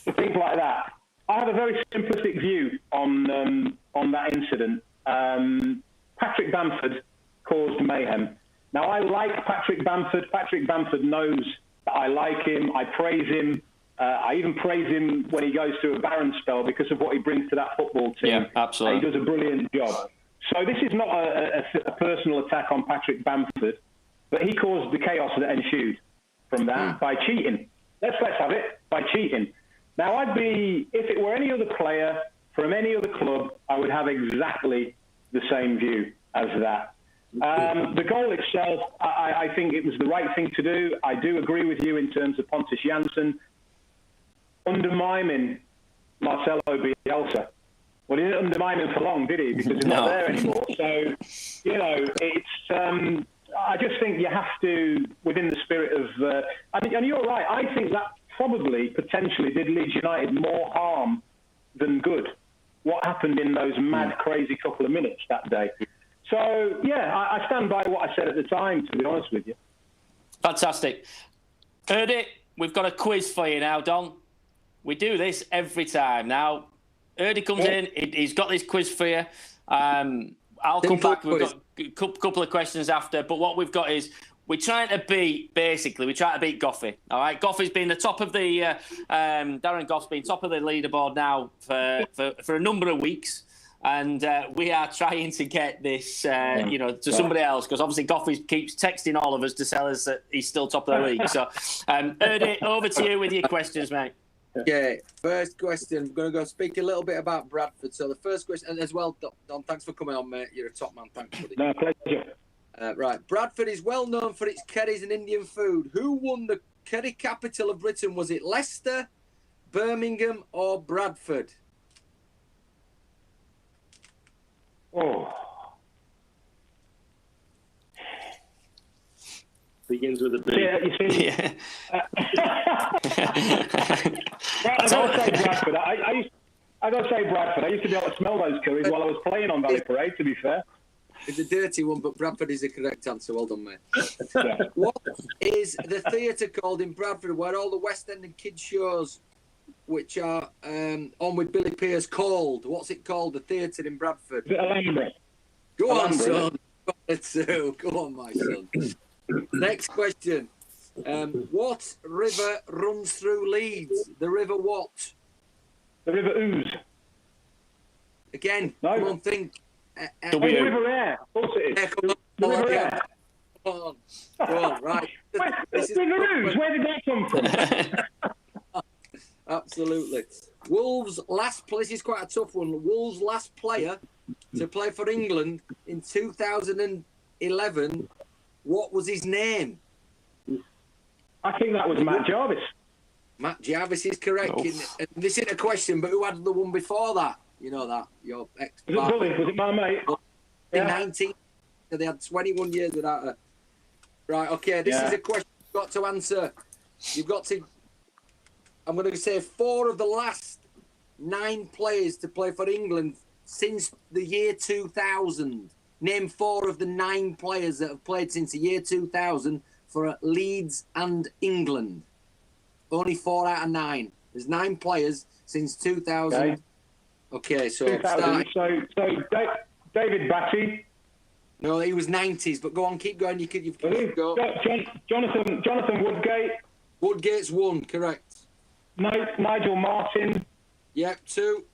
for things like that. I have a very simplistic view on that incident. Patrick Bamford caused mayhem. Now, I like Patrick Bamford. Patrick Bamford knows that I like him. I praise him. I even praise him when he goes through a barren spell because of what he brings to that football team. Yeah, absolutely. He does a brilliant job. So this is not a personal attack on Patrick Bamford, but he caused the chaos that ensued from that by cheating. Let's have it, by cheating. Now, if it were any other player from any other club, I would have exactly the same view as that. The goal itself, I think it was the right thing to do. I do agree with you in terms of Pontus Jansson undermining Marcelo Bielsa. Well, he didn't undermine him for long, did he? Because he's not there anymore. So, it's... I just think you have to, within the spirit of... and you're right, I think that probably, potentially, did Leeds United more harm than good. What happened in those mad, crazy couple of minutes that day. So, yeah, I stand by what I said at the time, to be honest with you. Fantastic. Heard it. We've got a quiz for you now, Don. We do this every time. Now, Erdy comes in. He's got this quiz for you. I'll come back. We've got a couple of questions after. But what we've got is we're trying to beat Goffey. All right, Goffey's been the top of the Darren Goff's been top of the leaderboard now for a number of weeks. And we are trying to get this, to somebody else, because obviously Goffey keeps texting all of us to tell us that he's still top of the league. So, Erdy, over to you with your questions, mate. Okay, first question. We're going to go speak a little bit about Bradford. So the first question, and as well, Don, thanks for coming on, mate. You're a top man. Thanks, buddy. No, pleasure. Right. Bradford is well known for its curries and Indian food. Who won the curry capital of Britain? Was it Leicester, Birmingham, or Bradford? Oh. Begins with a B. Yeah, you see. Yeah. I gotta say Bradford. I gotta say Bradford. I used to be able to smell those curries while I was playing on Valley Parade, to be fair. It's a dirty one, but Bradford is the correct answer. Well done, mate. What is the theatre called in Bradford where all the West End and kids shows, which are on with Billy Pearce, called? What's it called, the theatre in Bradford? Alhambra. Go on, son. Go on, my son. Next question. What river runs through Leeds? The river what? The River Ouse. Again, No. come on, think. The River Aire. Of course it is. The River Aire. Go on, right. River Ouse, where did that come from? Absolutely. Wolves' last place, this is quite a tough one. Wolves' last player to play for England in 2011, what was his name? I think that was Matt Jarvis. Matt Jarvis is correct. Oh. And this isn't a question, but who had the one before that? You know that, your ex. Was it Bully? Was it my mate? In 19, so they had 21 years without her. Right, okay, this is a question you've got to answer. You've got to, I'm going to say 4 of the last 9 players to play for England since the year 2000. Name 4 of the 9 players that have played since the year 2000 for Leeds and England. Only 4 out of 9. There's 9 players since 2000. Okay, so 2000. So David Batty. No, he was 90s, but go on, keep going. You've go. Jonathan Woodgate. Woodgate's 1, correct. Nigel Martin. Yep, 2.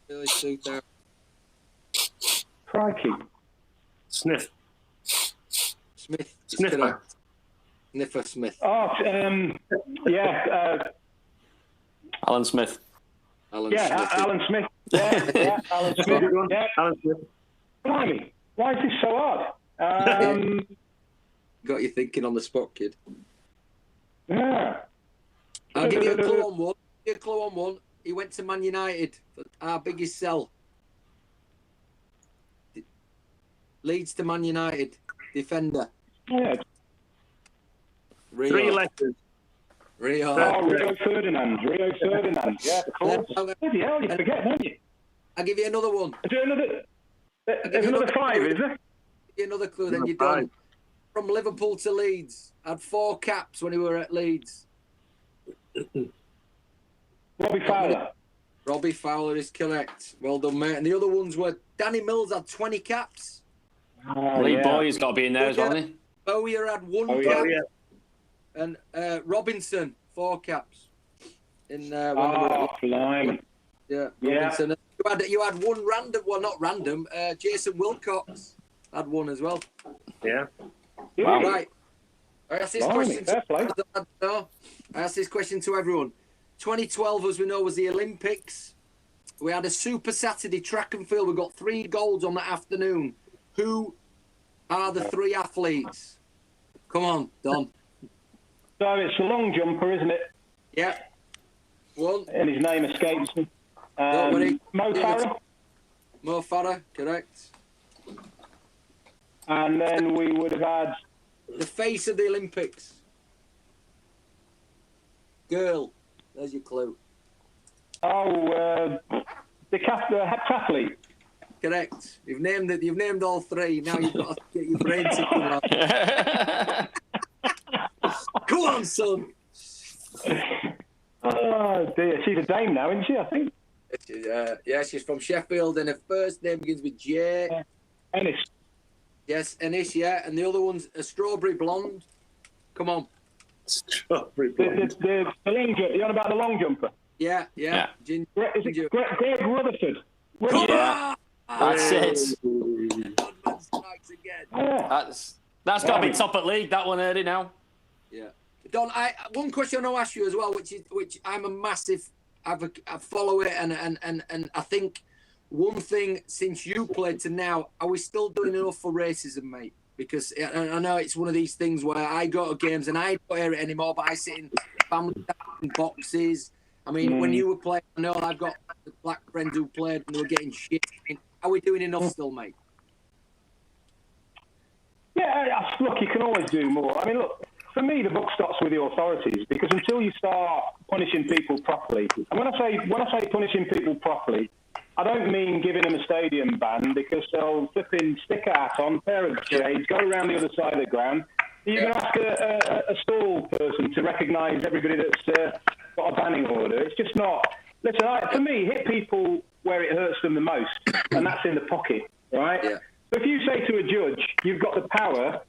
Early 2000. Crikey. Smith. Smith. Sniffer. Correct. Sniffer Smith. Oh, Alan Smith. Alan Smith. Alan Smith. Yeah, Alan Smith. Yeah. Alan Smith. Blimey, why is this so hard? Got you thinking on the spot, kid. Yeah. I'll give you a clue on one. He went to Man United, our biggest sell. Leeds to Man United, defender. Yeah. Rio. 3 letters. Rio. Oh, Rio Ferdinand. Yeah, of course. Bloody hell, you forget, don't you? I'll give you another one. Is there another? There's another 5, is there? Give you another clue, then you're done. From Liverpool to Leeds. Had 4 caps when he were at Leeds. Robbie Fowler. Robbie Fowler is correct. Well done, mate. And the other ones were Danny Mills had 20 caps. Lee Boy's got to be in there as well, hasn't he? Bowyer had 1 cap. And Robinson, 4 caps. In Blimey. Yeah, Robinson. You had 1 random, well, not random. Jason Wilcox had 1 as well. Yeah. Wow. Right. I asked this question to everyone. 2012, as we know, was the Olympics. We had a Super Saturday track and field. We got 3 golds on that afternoon. Who are the 3 athletes? Come on, Don. So it's a long jumper, isn't it? Yeah. 1. And his name escapes me. Mo Farah. Mo Farah, correct. And then we would have had the face of the Olympics. Girl. There's your clue. Oh, the heptathlete. Correct. You've named all 3. Now you've got to get your brain ticking right. Go on, son. dear. She's a dame now, isn't she, I think? Yeah, she's from Sheffield, and her first name begins with J. Ennis. Yes, Ennis, yeah. And the other one's a strawberry blonde. Come on. Strawberry blonde. The long jumper. You're on about the long jumper? Yeah. Yeah. Ginger. Is it Greg Rutherford? Yeah. That's it. Goodman strikes again. Yeah. That's got to be top at league, that one, Eddie, now. Yeah. Don, one question I'll ask you as well, which I'm a massive... I follow it, and I think one thing since you played to now, are we still doing enough for racism, mate? Because I know it's one of these things where I go to games and I don't hear it anymore, but I sit in family boxes. I mean, when you were playing, I know I've got black friends who played and they were getting shit. Are we doing enough still, mate? Yeah, look, you can always do more. I mean, look, for me, the buck stops with the authorities, because until you start punishing people properly, and when I say punishing people properly, I don't mean giving them a stadium ban, because they'll flipping stick a hat on, pair of shades, go around the other side of the ground. You're going to ask a stall person to recognise everybody that's got a banning order. It's just not. Listen, for me, hit people where it hurts them the most, and that's in the pocket, right? Yeah. So if you say to a judge, you've got the power,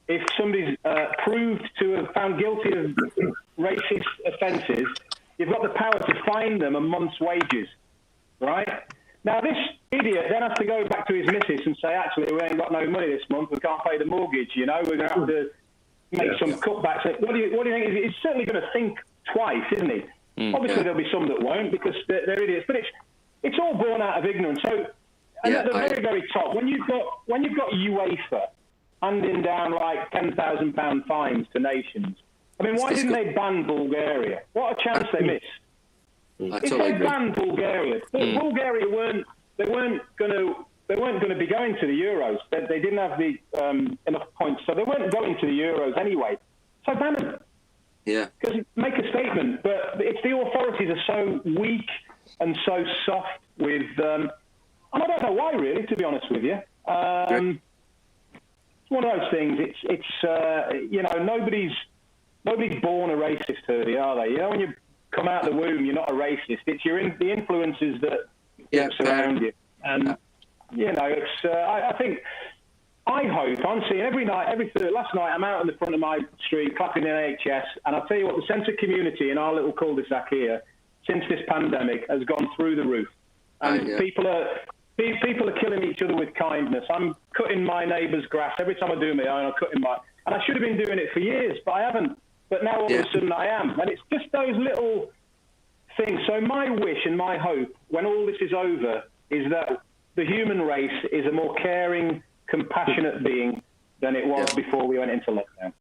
if somebody's proved to have found guilty of racist offences, you've got the power to fine them a month's wages, right? Now, this idiot then has to go back to his missus and say, actually, we ain't got no money this month, we can't pay the mortgage, you know, we're going to have to make some cutbacks. What do you think? He's certainly going to think twice, isn't he? Obviously, there'll be some that won't, because they're idiots, but it's all born out of ignorance. So, and at the very, very top, when you've got UEFA handing down like £10,000 fines to nations. I mean, why didn't they ban Bulgaria? What a chance they missed! If they banned Bulgaria, Bulgaria weren't going to be going to the Euros. They didn't have the enough points, so they weren't going to the Euros anyway. So ban them. Yeah. Because make a statement, but it's the authorities are so weak and so soft with. And I don't know why, really, to be honest with you. It's one of those things. It's you know, nobody's born a racist, Hurdy, are they? You know, when you come out of the womb, you're not a racist. It's the influences that surround you, and you know, it's. I hope I'm seeing every night, last night I'm out in the front of my street clapping in NHS, and I'll tell you what, the sense of community in our little cul-de-sac here since this pandemic has gone through the roof, and people are killing each other with kindness. I'm cutting my neighbour's grass every time I do my own. I'm cutting and I should have been doing it for years, but I haven't. But now all of a sudden I am, and it's just those little things. So my wish and my hope, when all this is over, is that the human race is a more caring, compassionate being than it was before we went into lockdown.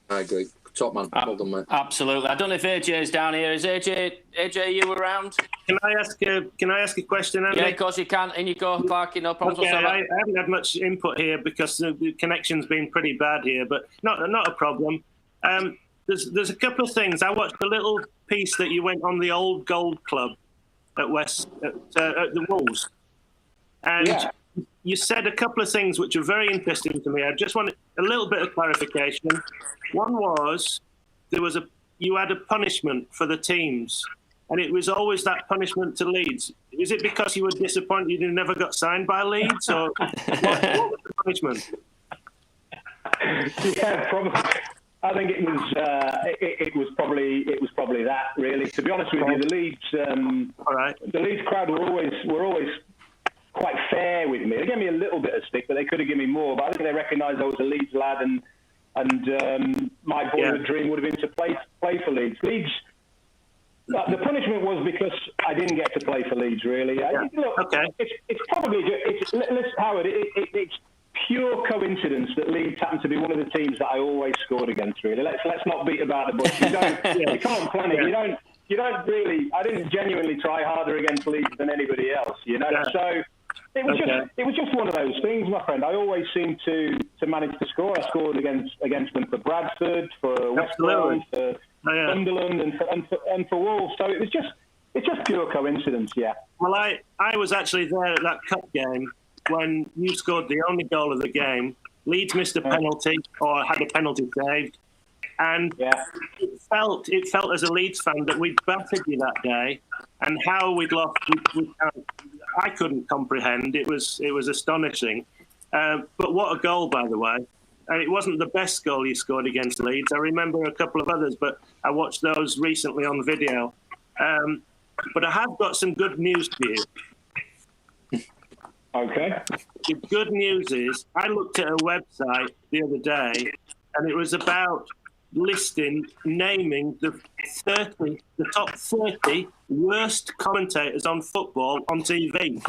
I agree. Top man. Well done, mate. Absolutely. I don't know if AJ is down here. Is AJ you around? Can I ask a question, Andy? Yeah, of course you can. In you go, Clarky. No problems whatsoever. I haven't had much input here because the connection's been pretty bad here, but not a problem. There's a couple of things. I watched a little piece that you went on the Old Gold Club at the Wolves, and you said a couple of things which are very interesting to me. I just wanted a little bit of clarification. One was you had a punishment for the teams, and it was always that punishment to Leeds. Is it because you were disappointed you never got signed by Leeds, or what was the punishment? Yeah, probably. I think it was probably that, really. To be honest with you, the Leeds crowd were always quite fair with me. They gave me a little bit of stick, but they could have given me more. But I think they recognised I was a Leeds lad, and my boyhood dream would have been to play for Leeds. The punishment was because I didn't get to play for Leeds, really. Look, it's probably Howard. It's pure coincidence that Leeds happened to be one of the teams that I always scored against. Really, let's not beat about the bush. You can't plan it. You don't really. I didn't genuinely try harder against Leeds than anybody else. You know, so. It was just one of those things, my friend. I always seemed to manage to score. I scored against them for Bradford, for West Bromwich, for Sunderland, and for Wolves. So it's just pure coincidence, yeah. Well, I was actually there at that cup game when you scored the only goal of the game. Leeds missed a penalty, or had a penalty saved, And it felt as a Leeds fan that we'd battered you that day, and how we'd lost. I couldn't comprehend. It was astonishing. But what a goal, by the way! And it wasn't the best goal you scored against Leeds. I remember a couple of others, but I watched those recently on video. But I have got some good news for you. Okay. The good news is I looked at a website the other day, and it was about naming the top 30 worst commentators on football on TV.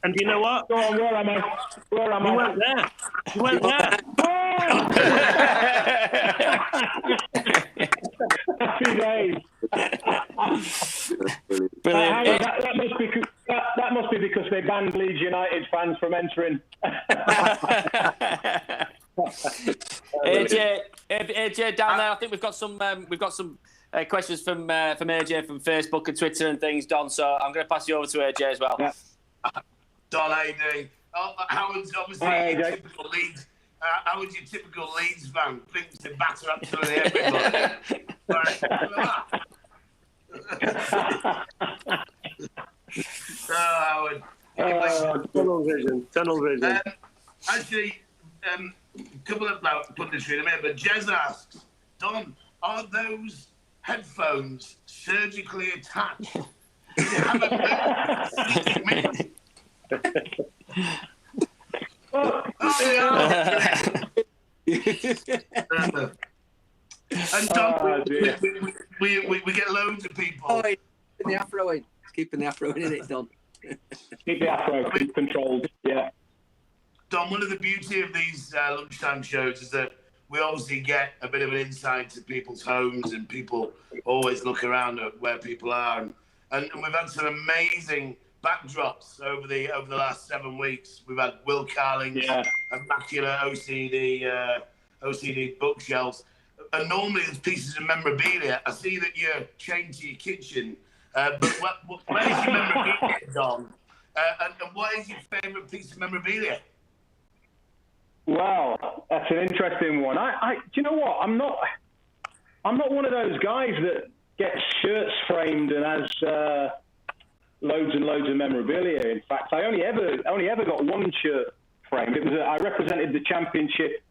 And you know what? Go on, where am I? You weren't there. You weren't there. Happy days. That must be because they banned Leeds United fans from entering. AJ down there. I think we've got some questions from AJ from Facebook and Twitter and things, Don. So I'm going to pass you over to AJ as well. Yeah. Don, how you doing? Howard's obviously typical Leeds. Howard's your typical Leeds fan. Thinks to batter absolutely everybody. Howard. Tunnel vision. Actually, a couple of punditry in a minute, but Jez asks, Don, are those headphones surgically attached? Do you have a and Don, we get loads of people. Oh, keeping the afro in. Keeping the afro in it, Don. Keep the afro controlled. Yeah. Don, one of the beauty of these lunchtime shows is that we obviously get a bit of an insight to people's homes, and people always look around at where people are, and we've had some amazing backdrops over the last 7 weeks. We've had Will Carling's immaculate OCD bookshelves, and normally there's pieces of memorabilia. I see that you're chained to your kitchen, but where is your memorabilia, Don? And what is your favourite piece of memorabilia? Wow, that's an interesting one. Do you know what? I'm not one of those guys that gets shirts framed and has loads and loads of memorabilia. In fact, I only ever got one shirt framed. It was I represented the championship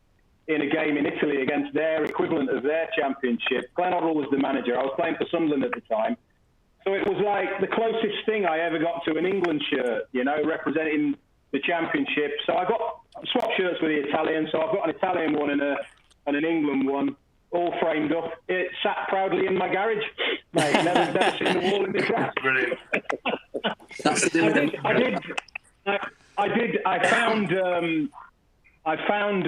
in a game in Italy against their equivalent of their championship. Glenn Hoddle was the manager. I was playing for Sunderland at the time. So it was like the closest thing I ever got to an England shirt, representing the championship. So I swapped shirts with the Italian. So I've got an Italian one and an England one, all framed up. It sat proudly in my garage. Mate, never seen the wall in the grass. Brilliant. I found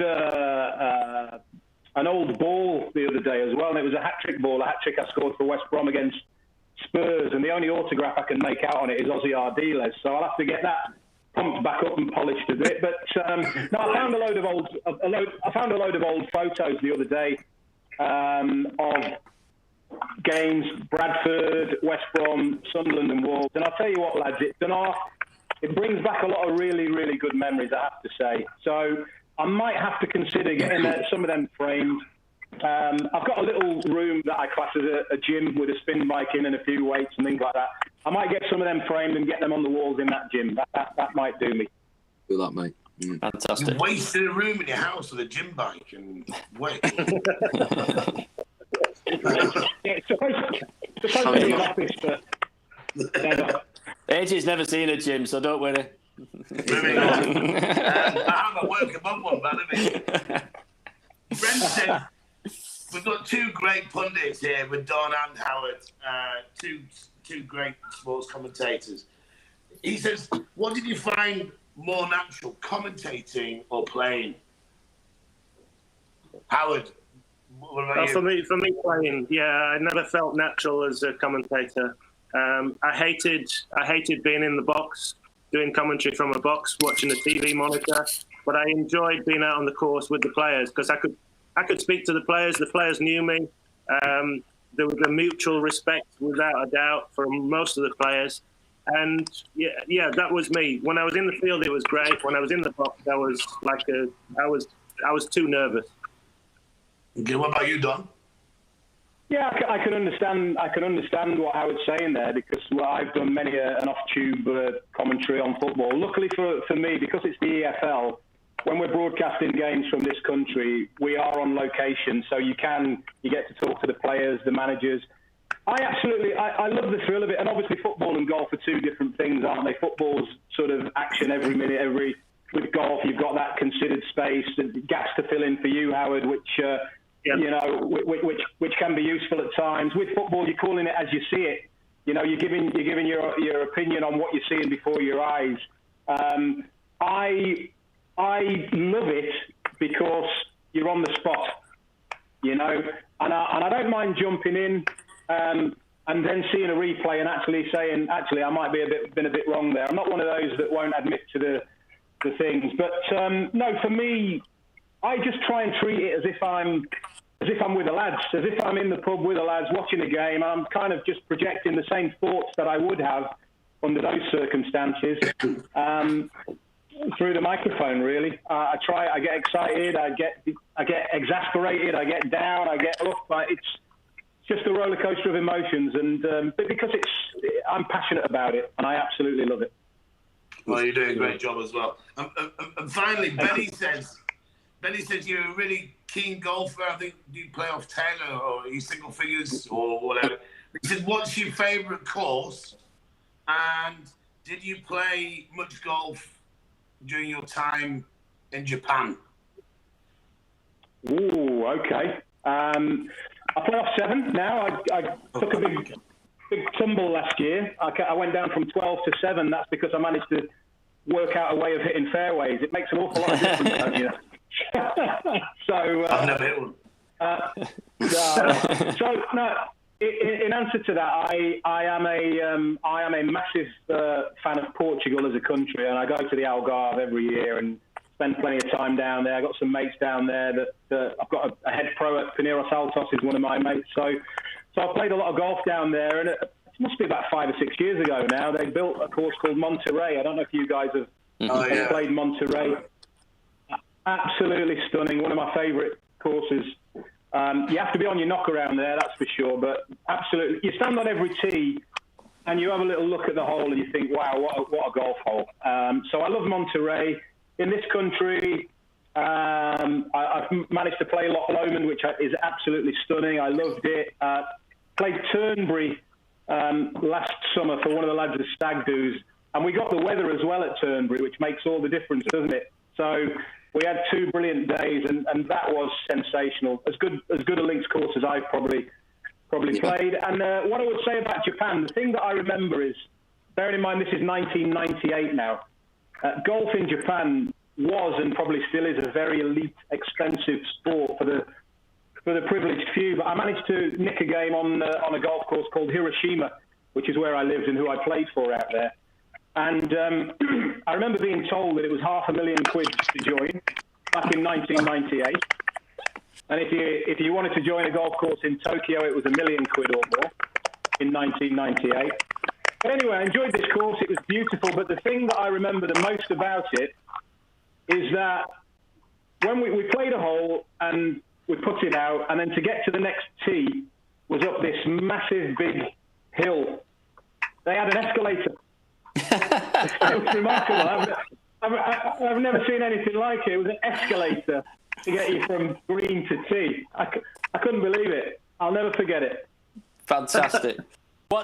an old ball the other day as well, and it was a hat-trick ball, a hat-trick I scored for West Brom against Spurs, and the only autograph I can make out on it is Ozzy Ardiles, so I'll have to get that pumped back up and polished a bit. But no, I found a load of old photos the other day of games, Bradford, West Brom, Sunderland and Wolves, and I'll tell you what, lads, it brings back a lot of really, really good memories, I have to say. So I might have to consider getting some of them framed. I've got a little room that I class as a gym with a spin bike in and a few weights and things like that. I might get some of them framed and get them on the walls in that gym. That might do me. Do that, mate. Fantastic. You wasted a room in your house with a gym bike and wait. It's supposed to be an office, but never. AJ's never seen a gym, so don't worry. Moving on. I have a work above one, but I mean, Brent said, we've got two great pundits here with Don and Howard, two great sports commentators. He says, what did you find more natural, commentating or playing? Howard, what about you? For me, playing. Yeah, I never felt natural as a commentator. I hated being in the box, doing commentary from a box, watching a TV monitor. But I enjoyed being out on the course with the players because I could speak to the players. The players knew me. There was a mutual respect, without a doubt, from most of the players. And yeah, that was me. When I was in the field, it was great. When I was in the box, I was I was too nervous. Okay, what about you, Don? Yeah, I can understand. I can understand what Howard's saying there, because I've done many an off-tube commentary on football. Luckily for me, because it's the EFL, when we're broadcasting games from this country, we are on location, so you get to talk to the players, the managers. I love the thrill of it, and obviously football and golf are two different things, aren't they? Football's sort of action every minute, with golf you've got that considered space, and gaps to fill in for you, Howard, which which can be useful at times. With football, you're calling it as you see it. You're giving your opinion on what you're seeing before your eyes. I love it because you're on the spot, and I don't mind jumping in and then seeing a replay and actually saying, I might been a bit wrong there. I'm not one of those that won't admit to the things, but no, for me, I just try and treat it as if I'm with the lads, as if I'm in the pub with the lads watching a game. I'm kind of just projecting the same thoughts that I would have under those circumstances through the microphone. Really, I get excited, I get exasperated, I get down, I get up. It's just a roller coaster of emotions, but because I'm passionate about it, and I absolutely love it. Well, you're doing a great job as well. And finally, Benny says you're a really keen golfer. I think you play off 10 or you single figures or whatever. He said, what's your favourite course? And did you play much golf during your time in Japan? Ooh, okay. I play off 7 now. I took a big tumble last year. I went down from 12 to 7. That's because I managed to work out a way of hitting fairways. It makes an awful lot of difference, don't you? So I've never hit one. So no. In answer to that, I am a massive fan of Portugal as a country, and I go to the Algarve every year and spend plenty of time down there. I've got some mates down there that I've got a head pro at Pinheiros Altos is one of my mates. So I played a lot of golf down there, and it must be about 5 or 6 years ago now. They built a course called Monterey. I don't know if you guys have played Monterey. Absolutely stunning. One of my favourite courses. You have to be on your knock around there, that's for sure. But absolutely, you stand on every tee and you have a little look at the hole and you think, wow, what a golf hole. So I love Monterey. In this country, I've managed to play Loch Lomond, which is absolutely stunning. I loved it. Played Turnberry last summer for one of the lads of Stag Do's, and we got the weather as well at Turnberry, which makes all the difference, doesn't it? So we had 2 brilliant days, and that was sensational. As good a links course as I've probably played. And what I would say about Japan, the thing that I remember is, bearing in mind this is 1998 now, golf in Japan was and probably still is a very elite, expensive sport for the privileged few. But I managed to nick a game on a golf course called Hiroshima, which is where I lived and who I played for out there. And I remember being told that it was £500,000 to join back in 1998. And if you wanted to join a golf course in Tokyo, it was £1 million or more in 1998. But anyway, I enjoyed this course. It was beautiful. But the thing that I remember the most about it is that when we played a hole and we put it out, and then to get to the next tee was up this massive big hill. They had an escalator. It was remarkable. I've never seen anything like it. It was an escalator to get you from green to tee. I couldn't believe it. I'll never forget it. Fantastic. I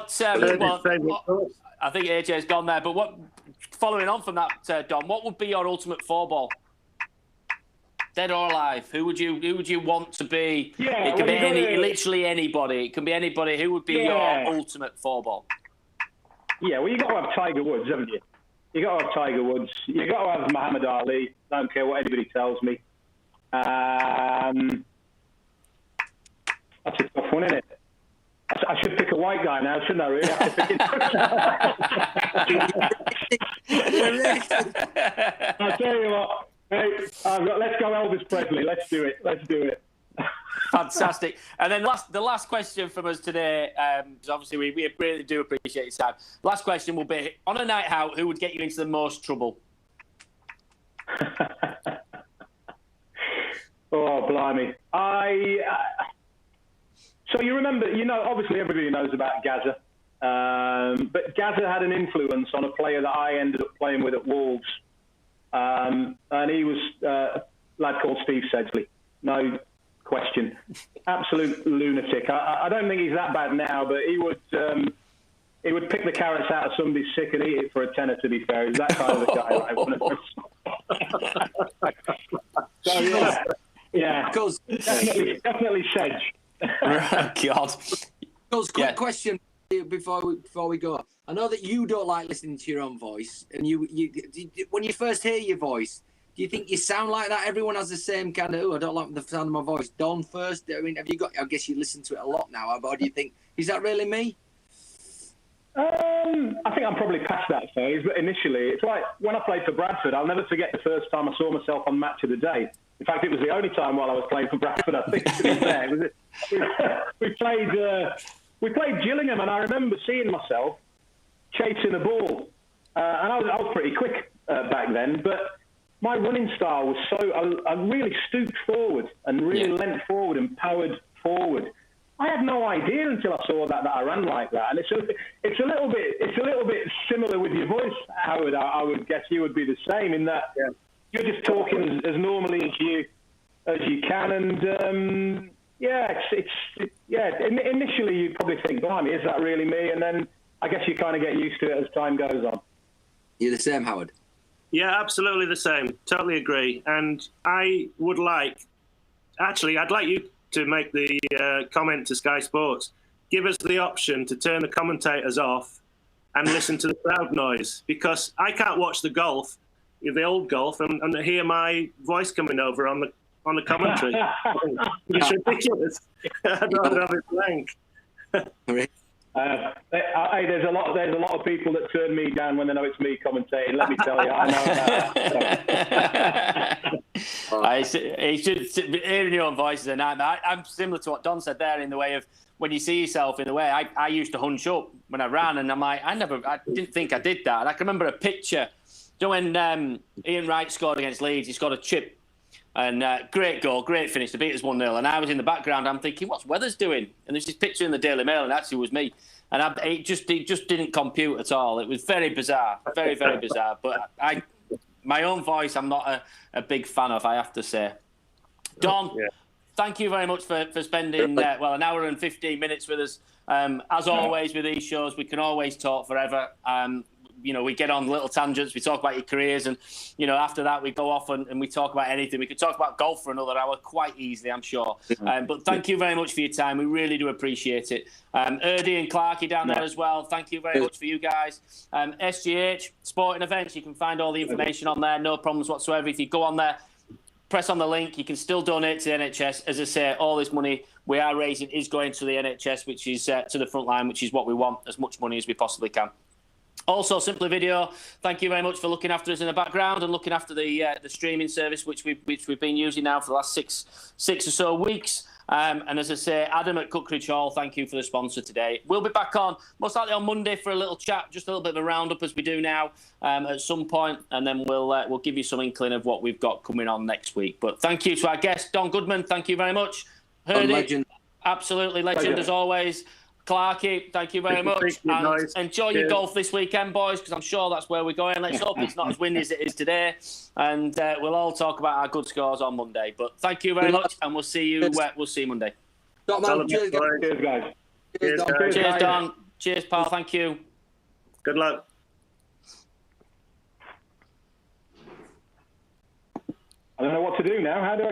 think AJ's gone there, but following on from that, Don, what would be your ultimate 4-ball? Dead or alive? Who would you want to be? Yeah, it can be literally anybody. It can be anybody. Who would be your ultimate 4-ball? Yeah, well, you got to have Tiger Woods, haven't you? You got to have Tiger Woods. You got to have Muhammad Ali. Don't care what anybody tells me. That's a tough one, isn't it? I should pick a white guy now, shouldn't I? Really? I have to pick I'll tell you what. Hey, let's go Elvis Presley. Let's do it. Fantastic. And then the last question from us today, obviously we really do appreciate your time. Last question will be, on a night out, who would get you into the most trouble? Oh, blimey. So you remember, obviously everybody knows about Gaza. But Gaza had an influence on a player that I ended up playing with at Wolves. And he was a lad called Steve Sedgley. No question. Absolute lunatic. I don't think he's that bad now, but he would pick the carrots out of somebody's sick and eat it for a tenner, to be fair. He's that kind of a guy. So, yeah. Definitely Sedge. God. Quick question before we go. I know that you don't like listening to your own voice, and you when you first hear your voice, do you think you sound like that? Everyone has the same kind of, I don't like the sound of my voice. Don first. I mean, I guess you listen to it a lot now, but do you think, is that really me? I think I'm probably past that phase, but initially, it's like when I played for Bradford, I'll never forget the first time I saw myself on Match of the Day. In fact, it was the only time while I was playing for Bradford, I think, to be fair. We played Gillingham, and I remember seeing myself chasing a ball. And I was pretty quick back then, but my running style was I really stooped forward and really leant forward and powered forward. I had no idea until I saw that I ran like that, and it's a little bit similar with your voice, Howard. I would guess you would be the same in that you're just talking as normally as you can, and Initially, you probably think, "Blimey, is that really me?" And then I guess you kind of get used to it as time goes on. You're the same, Howard. Yeah, absolutely the same. Totally agree. And I'd like you to make the comment to Sky Sports. Give us the option to turn the commentators off and listen to the crowd noise, because I can't watch the old golf, and hear my voice coming over on the commentary. It's ridiculous. I don't have it blank. Hey, there's a lot of people that turn me down when they know it's me commentating. Let me tell you, I know that. It's just hearing your own voice is a nightmare. I'm similar to what Don said there, in the way of when you see yourself in the way. I used to hunch up when I ran, and I'm like, I didn't think I did that. And I can remember a picture. Do you know when Ian Wright scored against Leeds? He scored a chip. And great goal, great finish to beat us 1-0. And I was in the background, I'm thinking, what's Weathers doing? And there's this picture in the Daily Mail, and actually it was me. And it just didn't compute at all. It was very bizarre, very, very bizarre. But my own voice, I'm not a big fan of, I have to say. Don, thank you very much for spending, an hour and 15 minutes with us. As always with these shows, we can always talk forever. We get on little tangents, we talk about your careers, and, after that we go off and we talk about anything. We could talk about golf for another hour quite easily, I'm sure. But thank you very much for your time. We really do appreciate it. Erdy and Clarkey down there as well, thank you very much for you guys. SGH, sporting events, you can find all the information on there, no problems whatsoever. If you go on there, press on the link, you can still donate to the NHS. As I say, all this money we are raising is going to the NHS, which is to the front line, which is what we want, as much money as we possibly can. Also, Simply Video, thank you very much for looking after us in the background and looking after the streaming service, which we've been using now for the last six or so weeks. And as I say, Adam at Cookridge Hall, thank you for the sponsor today. We'll be back on, most likely on Monday, for a little chat, just a little bit of a roundup as we do now at some point, and then we'll give you some inkling of what we've got coming on next week. But thank you to our guest, Don Goodman, thank you very much. Legend. Absolutely legend as always. Clarkey, thank you very much. And enjoy your golf this weekend, boys, because I'm sure that's where we're going. Let's hope it's not as windy as it is today. And we'll all talk about our good scores on Monday. But thank you very much, and we'll see you Monday. Cheers, guys. Cheers, Don. Cheers, pal. Thank you. Good luck. I don't know what to do now. How do I get